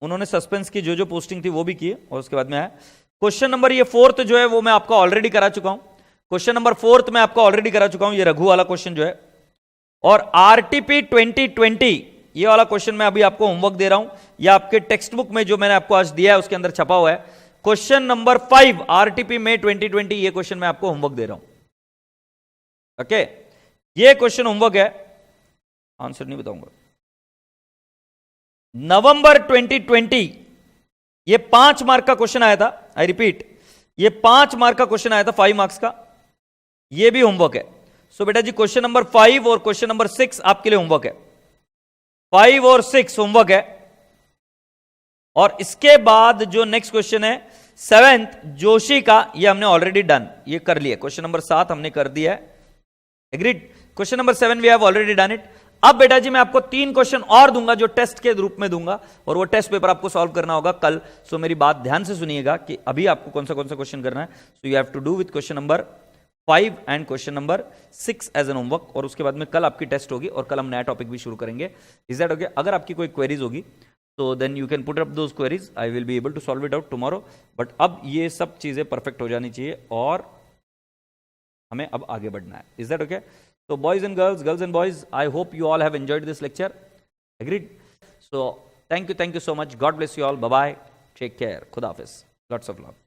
उन्होंने सस्पेंस की जो पोस्टिंग थी वो भी की, और उसके बाद में आया क्वेश्चन नंबर ये फोर्थ जो है वो मैं आपको ऑलरेडी करा चुका हूं। क्वेश्चन नंबर फोर्थ मैं आपको ऑलरेडी करा चुका हूं, ये रघु वाला क्वेश्चन जो है। और आरटीपी 2020 ये वाला क्वेश्चन मैं अभी आपको होमवर्क दे रहा हूं, या आपके टेक्स्ट बुक में जो मैंने आपको आज दिया है उसके अंदर छपा हुआ है। क्वेश्चन नंबर 5 आरटीपी में 2020, ये क्वेश्चन मैं आपको होमवर्क दे रहा हूं। ओके, ये क्वेश्चन होमवर्क है, आंसर नहीं बताऊंगा। नवंबर 2020 ये 5 मार्क का क्वेश्चन आया था। आई रिपीट, ये 5 मार्क का क्वेश्चन आया था, 5 मार्क्स का। ये भी होमवर्क है। सो बेटा जी क्वेश्चन नंबर 5 और क्वेश्चन नंबर 6 आपके लिए होमवर्क है। 5 और 6 होमवर्क है। और इसके बाद जो नेक्स्ट क्वेश्चन है 7th जोशी का, ये हमने ऑलरेडी डन, ये कर लिया। क्वेश्चन नंबर 7 हमने कर दिया है, agreed. Question number 7 we have already done it. अब बेटा जी मैं आपको 3 क्वेश्चन और दूंगा जो टेस्ट के रूप में दूंगा, और वो टेस्ट पेपर आपको सॉल्व करना होगा कल। सो मेरी बात ध्यान से सुनिएगा कि अभी आपको कौन सा क्वेश्चन करना है। So you have to do with question number 5 and question number 6 as an homework, और उसके बाद में कल आपकी टेस्ट होगी और कल हम नया टॉपिक भी शुरू करेंगे। Is that okay? अगर आपकी कोई क्वेरीज होगी तो then you can put up those queries, I will be able to solve it out tomorrow. But अब ये सब चीजें परफेक्ट हो जानी चाहिए और हमें अब आगे बढ़ना है। Is that okay? So boys and girls and boys, I hope you all have enjoyed this lecture. Agreed? So thank you so much. God bless you all. Bye bye. Take care. Khuda Hafiz. Lots of love.